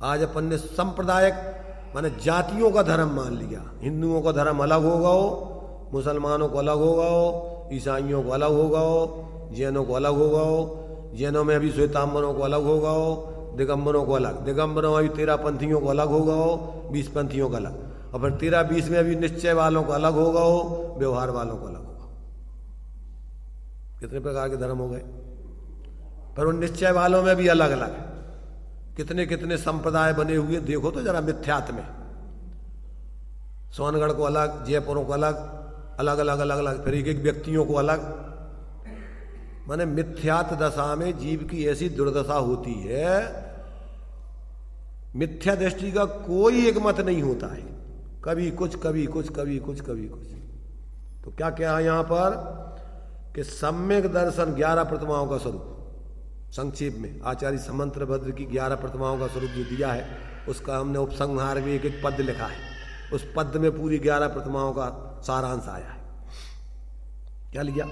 आज अपन ने सांप्रदायिक माने जातियों का धर्म मान लिया। हिंदुओं का धर्म अलग होगा हो, मुसलमानों को अलग होगा हो, ईसाइयों को अलग होगा हो, जैनों को अलग होगा हो। जैनों में अभी श्वेतांबरों को अलग होगा हो, दिगंबरों को अलग, दिगंबरों अभी 13 पंथियों को अलग होगा हो, 20 पंथियों का अलग, और फिर 13-20 में अभी निश्चय वालों को अलग होगा हो, व्यवहार वालों को अलग होगा। कितने प्रकार के धर्म हो गए। पर उन निश्चय वालों में भी अलग अलग है। कितने कितने संप्रदाय बने हुए देखो तो जरा मिथ्यात्व में। सोनगढ़ को अलग, जयपुरों को अलग, अलग अलग अलग अलग, फिर एक व्यक्तियों को अलग। माने मिथ्यात दशा में जीव की ऐसी दुर्दशा होती है, मिथ्या दृष्टि का कोई एक मत नहीं होता है। कभी कुछ, कभी कुछ, कभी कुछ, कभी कुछ। तो क्या क्या है यहां पर कि सम्यक दर्शन 11 प्रतिमाओं का स्वरूप। संक्षेप में आचार्य समंत्र भद्र की 11 प्रतिमाओं का स्वरूप जो दिया है, उसका हमने उपसंहार में एक एक पद लिखा है। उस पद में पूरी 11 प्रतिमाओं का सारांश आया है। क्या लिया?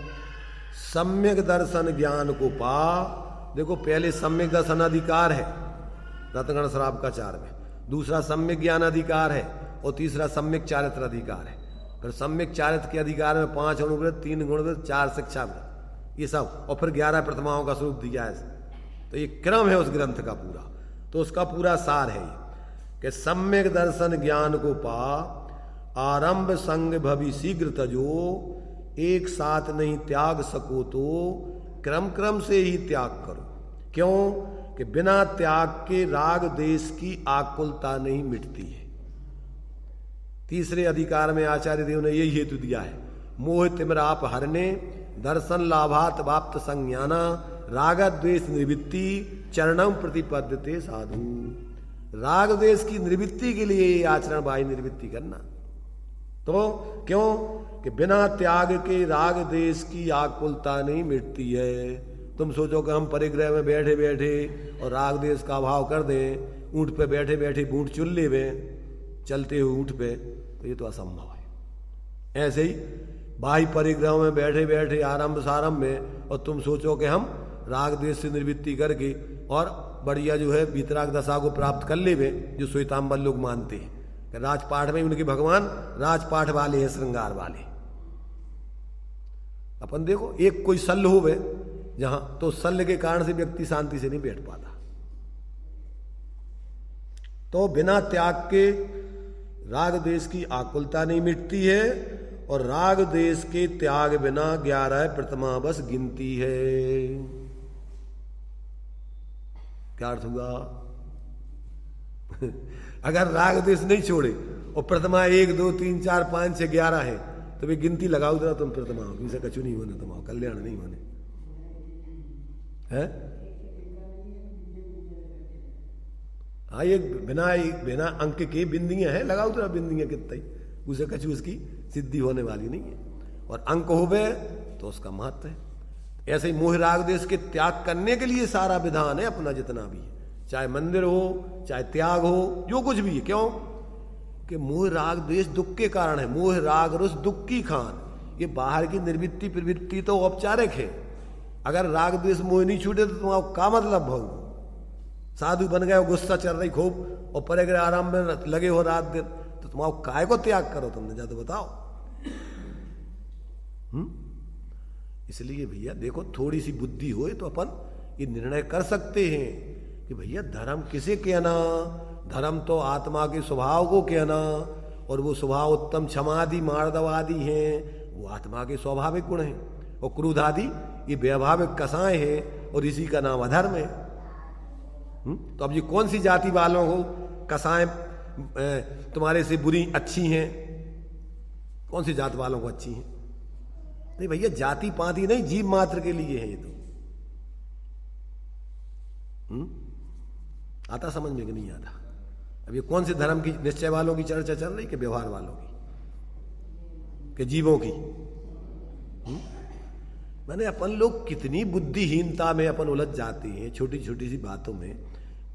सम्यक दर्शन ज्ञान को पा। देखो पहले सम्यक दर्शन अधिकार है रत्नगण श्रावकाचार्य में, दूसरा सम्यक ज्ञान अधिकार है, और तीसरा सम्यक चारित्र अधिकार है। फिर सम्यक चारित्र के अधिकार में 5 अणुव्रत, 3 गुणव्रत, 4 शिक्षाव्रत, ये सब, और फिर 11 प्रतिमाओं का स्वरूप दिया है। तो ये क्रम है उस ग्रंथ का पूरा। तो उसका पूरा सार है कि सम्यक दर्शन ज्ञान को पा, आरंभ संग भवि शीघ्र तजो, एक साथ नहीं त्याग सको तो क्रम क्रम से ही त्याग करो। क्यों? कि बिना त्याग के राग देश की आकुलता नहीं मिटती है। तीसरे अधिकार में आचार्य देव ने यही हेतु दिया है। मोह तिमराप हरने, दर्शन लाभात वाप्त संज्ञाना, राग द्वेष निवृत्ति, चरणम प्रतिपद्यते साधु। राग देश की निवृत्ति के लिए आचरण बाह्य निवृत्ति करना। तो क्यों? कि बिना त्याग के राग देश की आकुलता नहीं मिटती है। तुम सोचो कि हम परिग्रह में बैठे बैठे और राग देश का अभाव कर दें, ऊंट पे बैठे बैठे बूट चुल्ले में चलते हुए ऊंट पे, तो ये तो असंभव है। ऐसे ही बाह्य परिग्रह में बैठे बैठे आरंभ सारंभ में, और तुम सोचो कि हम राग देश से निवृत्ति करके और बढ़िया जो है वीतराग दशा को प्राप्त कर ले, जो श्वेतांबर लोग मानते हैं। राजपाठ में उनके भगवान राजपाठ वाले हैं, श्रृंगार वाले। अपन देखो एक कोई शल्य हो वे जहां, तो शल्य के कारण से व्यक्ति शांति से नहीं बैठ पाता। तो बिना त्याग के राग देश की आकुलता नहीं मिटती है, और राग देश के त्याग बिना 11 प्रतिमा बस गिनती है। क्या अर्थ हुआ? अगर राग देश नहीं छोड़े और प्रतिमा 1 2 3 4 5 6 11 है, तो वे गिनती लगाओ जरा तुम प्रतिमा, इनसे कछु नहीं होने, तुम्हारा कल्याण नहीं होने है। हाँ, ये बिना अंक के बिंदियां हैं, लगाओ जरा बिंदियां कितना ही, उसे कछु उसकी सिद्धि होने वाली नहीं है। और अंक होवे तो उसका महत्व है। ऐसे ही मोह राग देश के त्याग करने के लिए सारा विधान है अपना, जितना भी है, चाहे मंदिर हो, चाहे त्याग हो, जो कुछ भी है। क्यों? कि मोह राग द्वेष दुख के कारण है। मोह राग रुस दुख की खान, ये बाहर की निर्वृत्ति प्रवृत्ति तो औपचारिक है। अगर राग द्वेष मोह नहीं छूटे तो तुम्हारा क्या मतलब भाऊ? साधु बन गए, गुस्सा चल रही खूब, और परिग्रह आराम में लगे हो रात दिन, तो तुम्हारा काय को त्याग करो तुमने, जा तो बताओ। इसलिए भैया देखो, थोड़ी सी बुद्धि होए तो अपन ये निर्णय कर सकते हैं कि भैया धर्म किसे कहना, धर्म तो आत्मा के स्वभाव को कहना, और वो स्वभाव उत्तम क्षमादि मार्दव आदि हैं, वो आत्मा के स्वाभाविक गुण हैं, और क्रोध आदि ये व्याभाविक कसाएं हैं, और इसी का नाम अधर्म है। तो अब ये कौन सी जाति वालों को कसाएं तुम्हारे से बुरी अच्छी हैं, कौन सी जात वालों को अच्छी हैं? नहीं भैया, जाति पाति नहीं, जीव मात्र के लिए है ये तो। आता समझ में कि नहीं आता? अब ये कौन से धर्म की, निश्चय वालों की चर्चा चल रही कि व्यवहार वालों की, कि जीवों की? मैंने अपन लोग कितनी बुद्धिहीनता में अपन उलझ जाते हैं छोटी छोटी सी बातों में।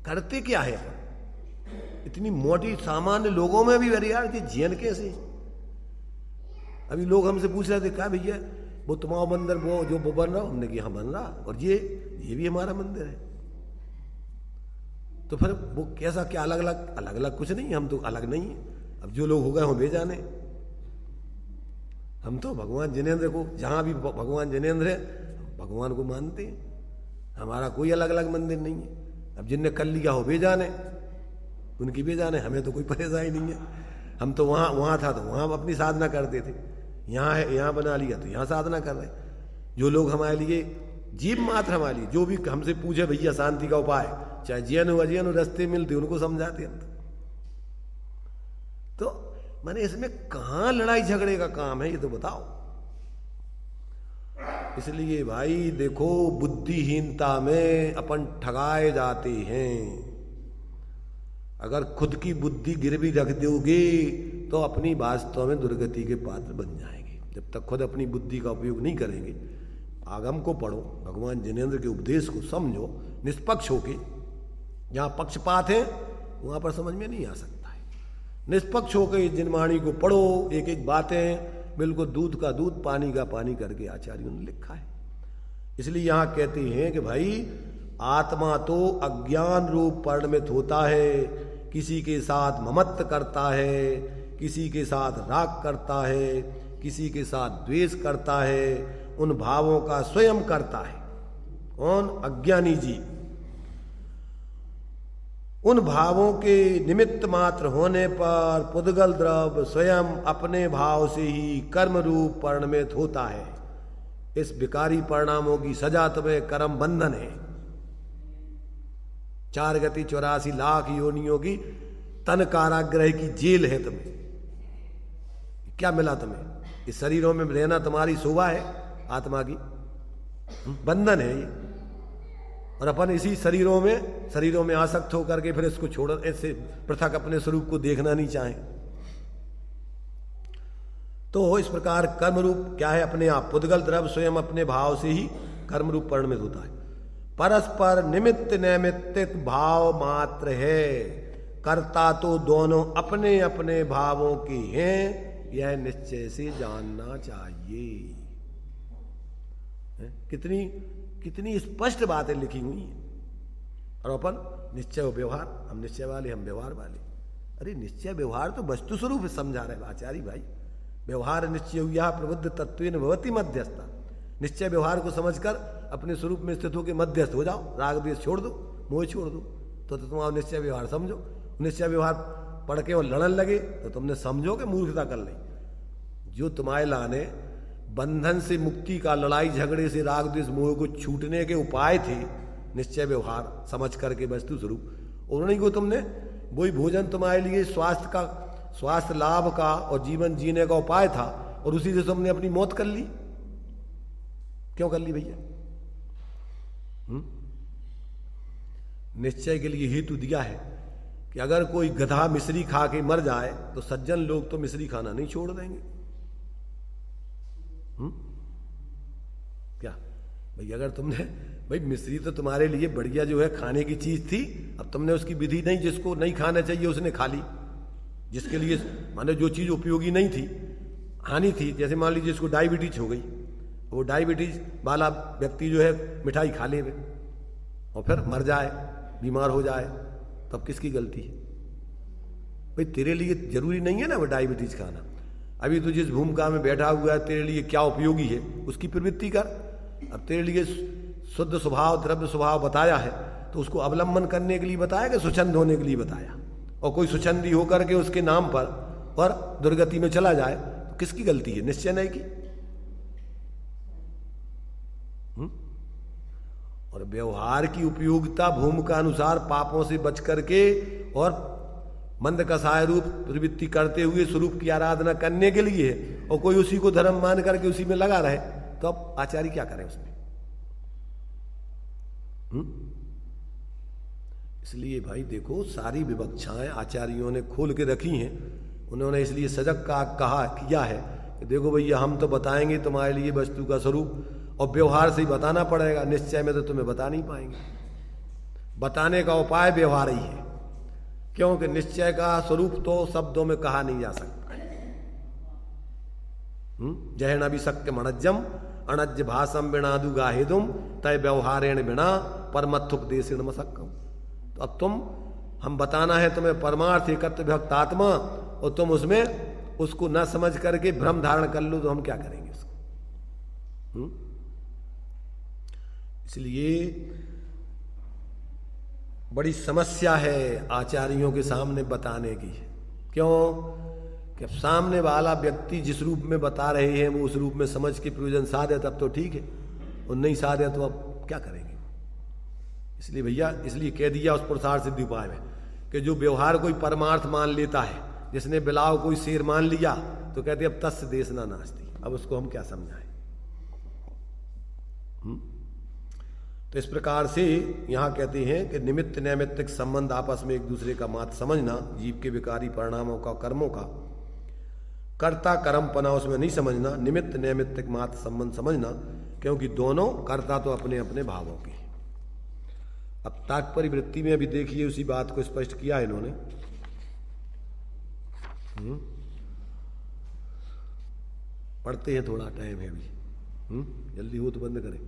करते क्या है अपन? इतनी मोटी सामान्य लोगों में भी यार कि जीवन कैसे? अभी लोग हमसे पूछ रहे थे, क्या भैया वो तुम्हारा मंदिर वो जो वो बन रहा, हमने कहा हाँ बन रहा, और ये भी हमारा मंदिर है। तो फिर वो कैसा, क्या अलग अलग कुछ नहीं, हम तो अलग नहीं है। अब जो लोग हो गए हों बेजाने, हम तो भगवान जिनेंद्र को, जहां भी भगवान जिनेंद्र है भगवान को मानते हैं, हमारा कोई अलग अलग मंदिर नहीं है। अब जिनने कर लिया हो बेजाने, उनकी बेजाने, हमें तो कोई परेशानी नहीं है। हम तो वहां था तो वहां अपनी साधना करते थे, यहाँ है यहाँ बना लिया तो यहाँ साधना कर रहे। जो लोग हमारे लिए जीव मात्र, हमारे लिए जो भी हमसे पूछे भैया शांति का उपाय, चाहे जैन हो अजैन हो, रास्ते मिलते उनको समझाते हम। तो मैंने इसमें कहां लड़ाई झगड़े का काम है, ये तो बताओ। इसलिए भाई देखो, बुद्धिहीनता में अपन ठगाए जाते हैं। अगर खुद की बुद्धि गिरवी रख दोगे तो अपनी वास्तव में दुर्गति के पात्र बन जाएंगे। जब तक खुद अपनी बुद्धि का उपयोग नहीं करेंगे, आगम को पढ़ो, भगवान जिनेंद्र के उपदेश को समझो निष्पक्ष होके। जहां पक्षपात है वहां पर समझ में नहीं आ सकता है। निष्पक्ष होकर जिनवाणी को पढ़ो, एक एक बातें बिल्कुल दूध का दूध पानी का पानी करके आचार्यों ने लिखा है। इसलिए यहां कहते हैं कि भाई आत्मा तो अज्ञान रूप परिणमित होता है, किसी के साथ ममत्व करता है, किसी के साथ राग करता है, किसी के साथ द्वेष करता है, उन भावों का स्वयं करता है। कौन? अज्ञानी जी। उन भावों के निमित्त मात्र होने पर पुद्गल द्रव्य स्वयं अपने भाव से ही कर्म रूप परिणमित होता है। इस विकारी परिणामों की सजा तुम्हें कर्म बंधन है। 4 गति 84 लाख योनियों की तन कारागृह की जेल है तुम्हें। क्या मिला तुम्हें? इस शरीरों में रहना तुम्हारी शोभा है, आत्मा की बंधन है ये। और अपन इसी शरीरों में आसक्त होकर के फिर इसको छोड़, ऐसे पृथक अपने स्वरूप को देखना नहीं चाहें। तो इस प्रकार कर्म रूप क्या है? अपने आप पुद्गल द्रव्य स्वयं अपने भाव से ही कर्म रूप परिणमित होता है। परस्पर निमित्त नैमित्तिक भाव मात्र है, कर्ता तो दोनों अपने अपने भावों के हैं, यह निश्चय से जानना चाहिए। कितनी स्पष्ट बातें लिखी हुई हैं। और अपन निश्चय और व्यवहार, हम निश्चय वाले, हम व्यवहार वाले। अरे निश्चय व्यवहार तो वस्तु स्वरूप समझा रहे आचार्य भाई। व्यवहार निश्चय हुआ प्रबुद्ध तत्वेन भवति मध्यस्था। निश्चय व्यवहार को समझकर अपने स्वरूप में स्थित होकर मध्यस्थ हो जाओ, राग द्वेष छोड़ दो, मोह छोड़ दो, तो तुम आप निश्चय व्यवहार समझो। निश्चय व्यवहार पढ़ के और लड़न लगे तो तुमने समझो कि मूर्खता कर ली। जो तुम्हारे लाने बंधन से मुक्ति का, लड़ाई झगड़े से, राग द्वेष मोह को छूटने के उपाय थे, निश्चय व्यवहार समझ करके वस्तु स्वरूप, उन्होंने को तुमने वही भोजन तुम्हारे लिए स्वास्थ्य लाभ का और जीवन जीने का उपाय था, और उसी से तुमने अपनी मौत कर ली। क्यों कर ली भैया? निश्चय के लिए हेतु दिया है कि अगर कोई गधा मिश्री खा के मर जाए तो सज्जन लोग तो मिश्री खाना नहीं छोड़ देंगे। क्या भाई? अगर तुमने भाई मिश्री तो तुम्हारे लिए बढ़िया जो है खाने की चीज थी, अब तुमने उसकी विधि नहीं, जिसको नहीं खाना चाहिए उसने खा ली, जिसके लिए माने जो चीज उपयोगी नहीं थी, हानि थी। जैसे मान लीजिए जिसको डायबिटीज हो गई, वो डायबिटीज वाला व्यक्ति जो है मिठाई खा ले और फिर मर जाए, बीमार हो जाए, तब किसकी गलती है भाई? तेरे लिए जरूरी नहीं है ना वो डायबिटीज खाना। अभी तो जिस भूमिका में बैठा हुआ है, तेरे लिए क्या उपयोगी है उसकी प्रवृत्ति कर। अब तेरे लिए शुद्ध स्वभाव द्रव्य स्वभाव बताया है तो उसको अवलंबन करने के लिए बताया कि स्वच्छंद होने के लिए बताया। और कोई स्वच्छंदी होकर के उसके नाम पर दुर्गति में चला जाए तो किसकी गलती है? निश्चय नहीं की। और व्यवहार की उपयोगिता भूमिका अनुसार पापों से बच करके और मंद कसाय रूप प्रवृत्ति करते हुए स्वरूप की आराधना करने के लिए है, और कोई उसी को धर्म मान करके उसी में लगा रहे तो अब आचार्य क्या करें उसमें? इसलिए भाई देखो, सारी विवक्षाएं आचार्यों ने खोल के रखी हैं। उन्होंने इसलिए सजग का कहा किया है कि देखो भैया, हम तो बताएंगे तुम्हारे लिए वस्तु का स्वरूप, और व्यवहार से ही बताना पड़ेगा, निश्चय में तो तुम्हें बता नहीं पाएंगे। बताने का उपाय व्यवहार ही है, क्योंकि निश्चय का स्वरूप तो शब्दों में कहा नहीं जा सकता है। जय न भी शक्य मणज्जम अणज्य भाषम बिणादु गाहेदुम तय व्यवहारेण बिना परमत्थुपदेशेण मसक्कम। तो अब हम बताना है तुम्हें परमार्थ एकत्व भक्त आत्मा, और तुम उसमें उसको न समझ करके भ्रम धारण कर लो तो हम क्या करेंगे उसको? इसलिए बड़ी समस्या है आचार्यों के सामने बताने की। क्यों? कि अब सामने वाला व्यक्ति जिस रूप में बता रहे हैं वो उस रूप में समझ के प्रयोजन साधे तब तो ठीक है, और नहीं साधे तो अब क्या करेंगे? इसलिए भैया, इसलिए कह दिया उस पुरुषार्थ सिद्धि उपाय में कि जो व्यवहार कोई परमार्थ मान लेता है, जिसने बिलाव कोई शेर मान लिया तो कहते अब तस्य देशना नास्ति। अब उसको हम क्या समझाएं? तो इस प्रकार से यहां कहते हैं कि निमित्त नैमित्तिक संबंध आपस में एक दूसरे का मात समझना, जीव के विकारी परिणामों का, कर्मों का कर्ता कर्मपना उसमें नहीं समझना, निमित्त नैमित्तिक मात संबंध समझना, क्योंकि दोनों कर्ता तो अपने अपने भावों के। अब तात्पर्य वृत्ति में अभी देखिए उसी बात को स्पष्ट किया है इन्होंने। पढ़ते हैं, थोड़ा टाइम है अभी, जल्दी हो तो बंद करें।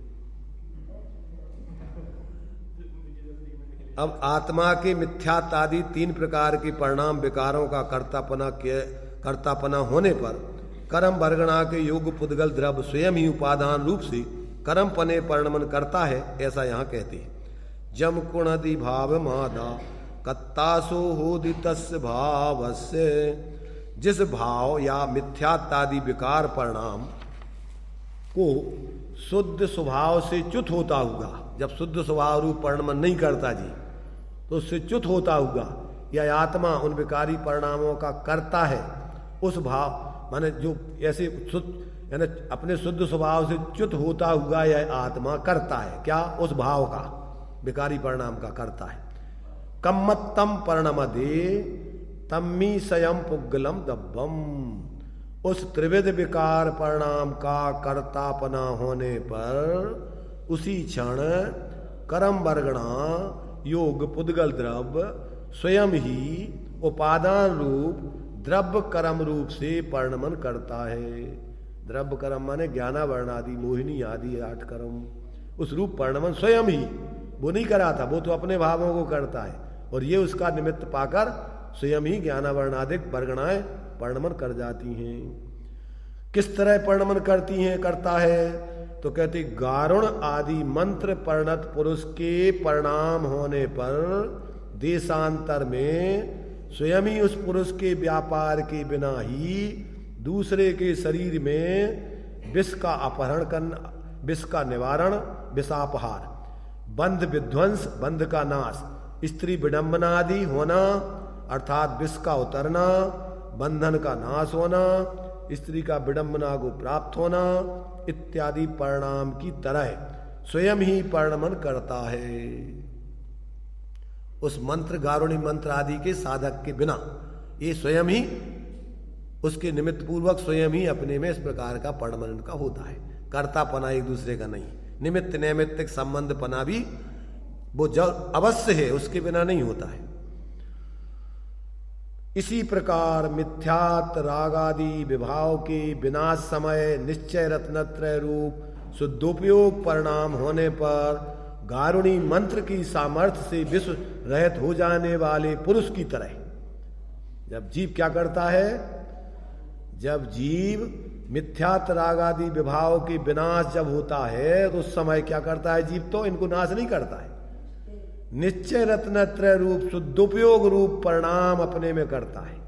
अब आत्मा के मिथ्यात्वादि 3 प्रकार के परिणाम विकारों का कर्तापना होने पर कर्म वर्गणा के योग पुद्गल द्रव्य स्वयं ही उपादान रूप से कर्म पने परिणमन करता है, ऐसा यहां कहते हैं। जम कुणदि भाव मादा कत्तासो होदितस्य भावस्य। जिस भाव या मिथ्यात्वादि विकार परिणाम को शुद्ध स्वभाव से च्युत होता हुआ, जब शुद्ध स्वभाव रूप परिणमन नहीं करता जी, तो उससे च्युत होता हुआ या आत्मा उन विकारी परिणामों का करता है, उस भाव माने जो ऐसे शुद्ध यानी अपने शुद्ध स्वभाव से च्युत होता हुआ यह आत्मा करता है क्या? उस भाव का, विकारी परिणाम का करता है। कम्मत्तम परिणमदे तम्मी स्वयं पुग्गलम दब्बम। उस त्रिविध विकार परिणाम का कर्तापना होने पर उसी क्षण कर्म वर्गणा योग पुद्गल द्रव्य स्वयं ही उपादान रूप द्रव्य कर्म रूप से परिणमन करता है। द्रव्य कर्म माने ज्ञाना वर्णादि मोहिनी आदि 8 कर्म, उस रूप परिणमन स्वयं ही, वो नहीं कराता, वो तो अपने भावों को करता है, और ये उसका निमित्त पाकर स्वयं ही ज्ञानावर्णादिक वर्गणाएं परिणमन कर जाती हैं। किस तरह परिणमन करती हैं, करता है? तो कहते गारुण आदि मंत्र परिणत पुरुष के परिणाम होने पर देशांतर में स्वयं ही उस पुरुष के व्यापार के बिना ही दूसरे के शरीर में विष का अपहरण करना, विष का निवारण, विषापहार, बंध विध्वंस, बंध का नाश, स्त्री विडंबना आदि होना अर्थात विष का उतरना, बंधन का नाश होना, स्त्री का विडंबना को प्राप्त होना इत्यादि परिणाम की तरह स्वयं ही परिणमन करता है। उस मंत्र गारुणी मंत्र आदि के साधक के बिना ये स्वयं ही उसके निमित्त पूर्वक स्वयं ही अपने में इस प्रकार का परिणमन का होता है। कर्तापना एक दूसरे का नहीं, निमित्त नैमित्तिक संबंध पना भी वो जब अवश्य है, उसके बिना नहीं होता है। इसी प्रकार मिथ्यात रागादि विभाव के विनाश समय निश्चय रत्नत्रय रूप शुद्धोपयोग परिणाम होने पर गारुणी मंत्र की सामर्थ्य से विश्व रहित हो जाने वाले पुरुष की तरह जब जीव क्या करता है, जब जीव मिथ्यात राग आदि विभाव के विनाश जब होता है तो उस समय क्या करता है जीव? तो इनको नाश नहीं करता है, निश्चय रत्नत्रय रूप शुद्धोपयोग रूप परिणाम अपने में करता है।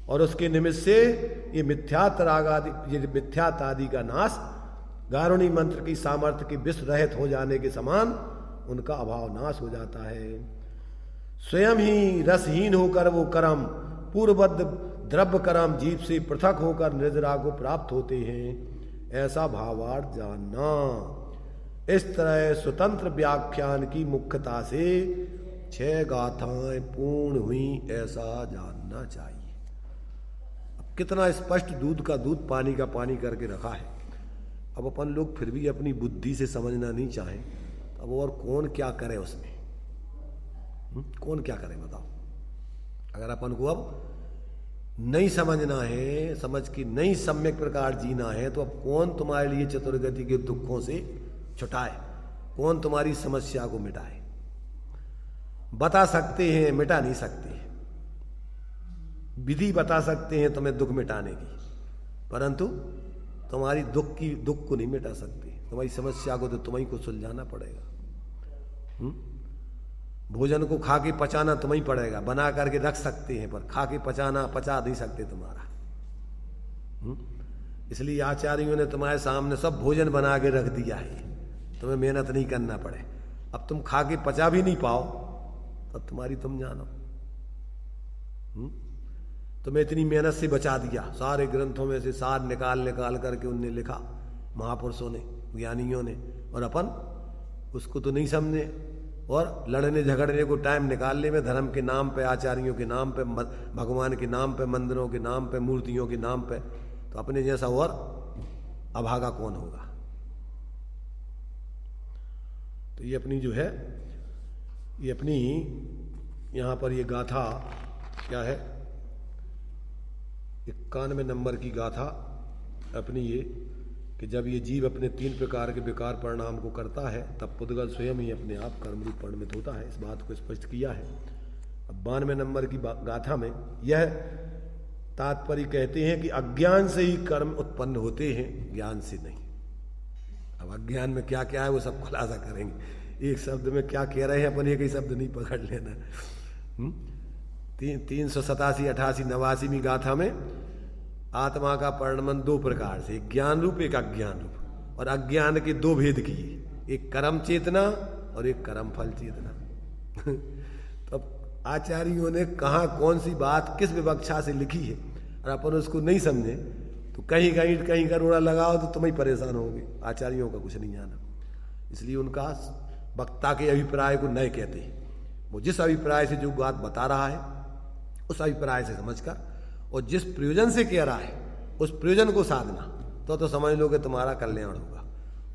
और उसके निमित्त से ये मिथ्यात राग आदि, ये मिथ्यात आदि का नाश गारुणी मंत्र की सामर्थ्य के विष रहित हो जाने के समान उनका अभाव नाश हो जाता है। स्वयं ही रसहीन होकर वो कर्म पूर्वबद्ध द्रव्य कर्म जीव से पृथक होकर निर्जरा को प्राप्त होते हैं, ऐसा भावार्थ जानना। इस तरह स्वतंत्र व्याख्यान की मुख्यता से 6 गाथाएं पूर्ण हुई, ऐसा जानना चाहिए। अब कितना स्पष्ट दूध का दूध पानी का पानी करके रखा है। अब अपन लोग फिर भी अपनी बुद्धि से समझना नहीं चाहें, अब और कौन क्या करे उसमें? कौन क्या करे बताओ? अगर अपन को अब नहीं समझना है, समझ के नहीं सम्यक प्रकार जीना है, तो अब कौन तुम्हारे लिए चतुर्गति के दुखों से छुटाए? कौन तुम्हारी समस्या को मिटाए? बता सकते हैं, मिटा नहीं सकते। विधि बता सकते हैं तुम्हें दुख मिटाने की, परंतु तुम्हारी दुख को नहीं मिटा सकते। तुम्हारी समस्या को तो तुम्हें को सुलझाना पड़ेगा। भोजन को खा के पचाना तुम्हें पड़ेगा। बना करके रख सकते हैं, पर खा के पचा नहीं सकते तुम्हारा। इसलिए आचार्यों ने तुम्हारे सामने सब भोजन बना के रख दिया है, तुम्हें मेहनत नहीं करना पड़े। अब तुम खा के पचा भी नहीं पाओ तब तुम्हारी तुम जानो। तुम्हें इतनी मेहनत से बचा दिया, सारे ग्रंथों में से सार निकाल करके उनने लिखा, महापुरुषों ने, ज्ञानियों ने, और अपन उसको तो नहीं समझे और लड़ने झगड़ने को टाइम निकालने में धर्म के नाम पे, आचार्यों के नाम पे, भगवान के नाम पे, मंदिरों के नाम पे, मूर्तियों के नाम पे, तो अपने जैसा और अभागा कौन होगा? तो ये अपनी जो है, ये अपनी यहाँ पर ये गाथा क्या है, 91 नंबर की गाथा अपनी ये कि जब ये जीव अपने 3 प्रकार के विकार परिणाम को करता है तब पुद्गल स्वयं ही अपने आप कर्म रूप परिणमित होता है। इस बात को स्पष्ट किया है। अब 92 नंबर की गाथा में यह तात्पर्य कहते हैं कि अज्ञान से ही कर्म उत्पन्न होते हैं, ज्ञान से नहीं। अब अज्ञान में क्या क्या है वो सब खुलासा करेंगे। एक शब्द में क्या कह रहे हैं अपन, एक ही शब्द नहीं पकड़ लेना। 387, 88, 89वीं गाथा में आत्मा का परिणमन 2 प्रकार से, एक ज्ञान रूप, एक अज्ञान रूप, और अज्ञान के 2 भेद किए, एक कर्म चेतना और एक कर्म फल चेतना। तो आचार्यों ने कहाँ कौन सी बात किस विवक्षा से लिखी है, और अपन उसको नहीं समझे तो कहीं का रोड़ा लगाओ तो तुम ही परेशान होगे। आचार्यों का कुछ नहीं जाना, इसलिए उनका वक्ता के अभिप्राय को नहीं कहते। वो जिस अभिप्राय से जो बात बता रहा है उस अभिप्राय से समझकर और जिस प्रयोजन से कह रहा है उस प्रयोजन को साधना, तो समझ लो कि तुम्हारा कल्याण होगा।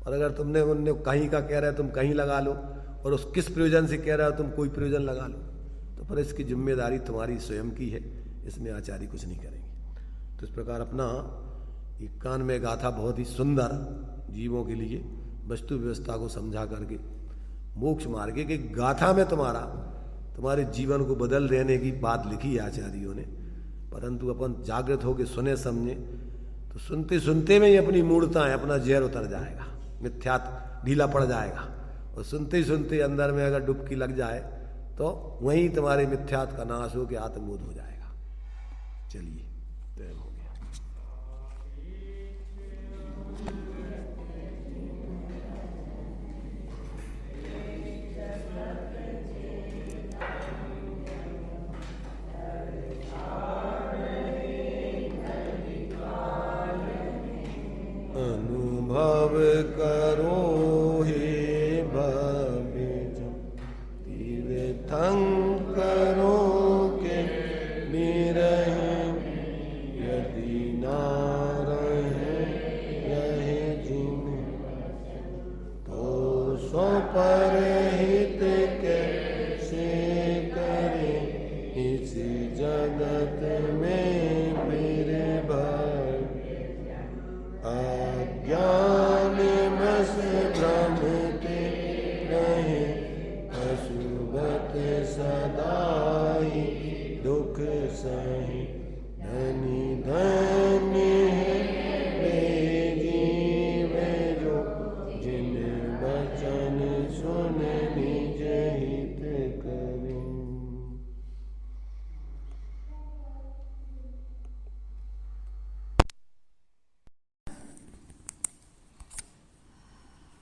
और अगर तुमने उनने कहीं का कह रहा है तुम कहीं लगा लो, और उस किस प्रयोजन से कह रहा हो तुम कोई प्रयोजन लगा लो, तो फिर इसकी जिम्मेदारी तुम्हारी स्वयं की है, इसमें आचार्य कुछ नहीं करेंगे। तो इस प्रकार अपना 91 गाथा बहुत ही सुंदर जीवों के लिए वस्तु व्यवस्था को समझा करके मोक्ष मार्ग के गाथा में तुम्हारे जीवन को बदल देने की बात लिखी है आचार्यों ने। परंतु अपन जागृत होकर सुने समझे तो सुनते सुनते में ही अपनी मूर्ता है, अपना जहर उतर जाएगा, मिथ्यात ढीला पड़ जाएगा, और सुनते ही सुनते अंदर में अगर डुबकी लग जाए तो वहीं तुम्हारे मिथ्यात का नाश हो के आत्मबोध हो जाएगा। चलिए, तय हो गया। अनुभव करो हे भविज तीर्थं करो के निरहे, यदि ना रहे जिन तो सो परहित कैसे करे, इस जगत में मेरे ज्ञान मस भ्रमते रहे, अशुभत सदाई दुख सही धनी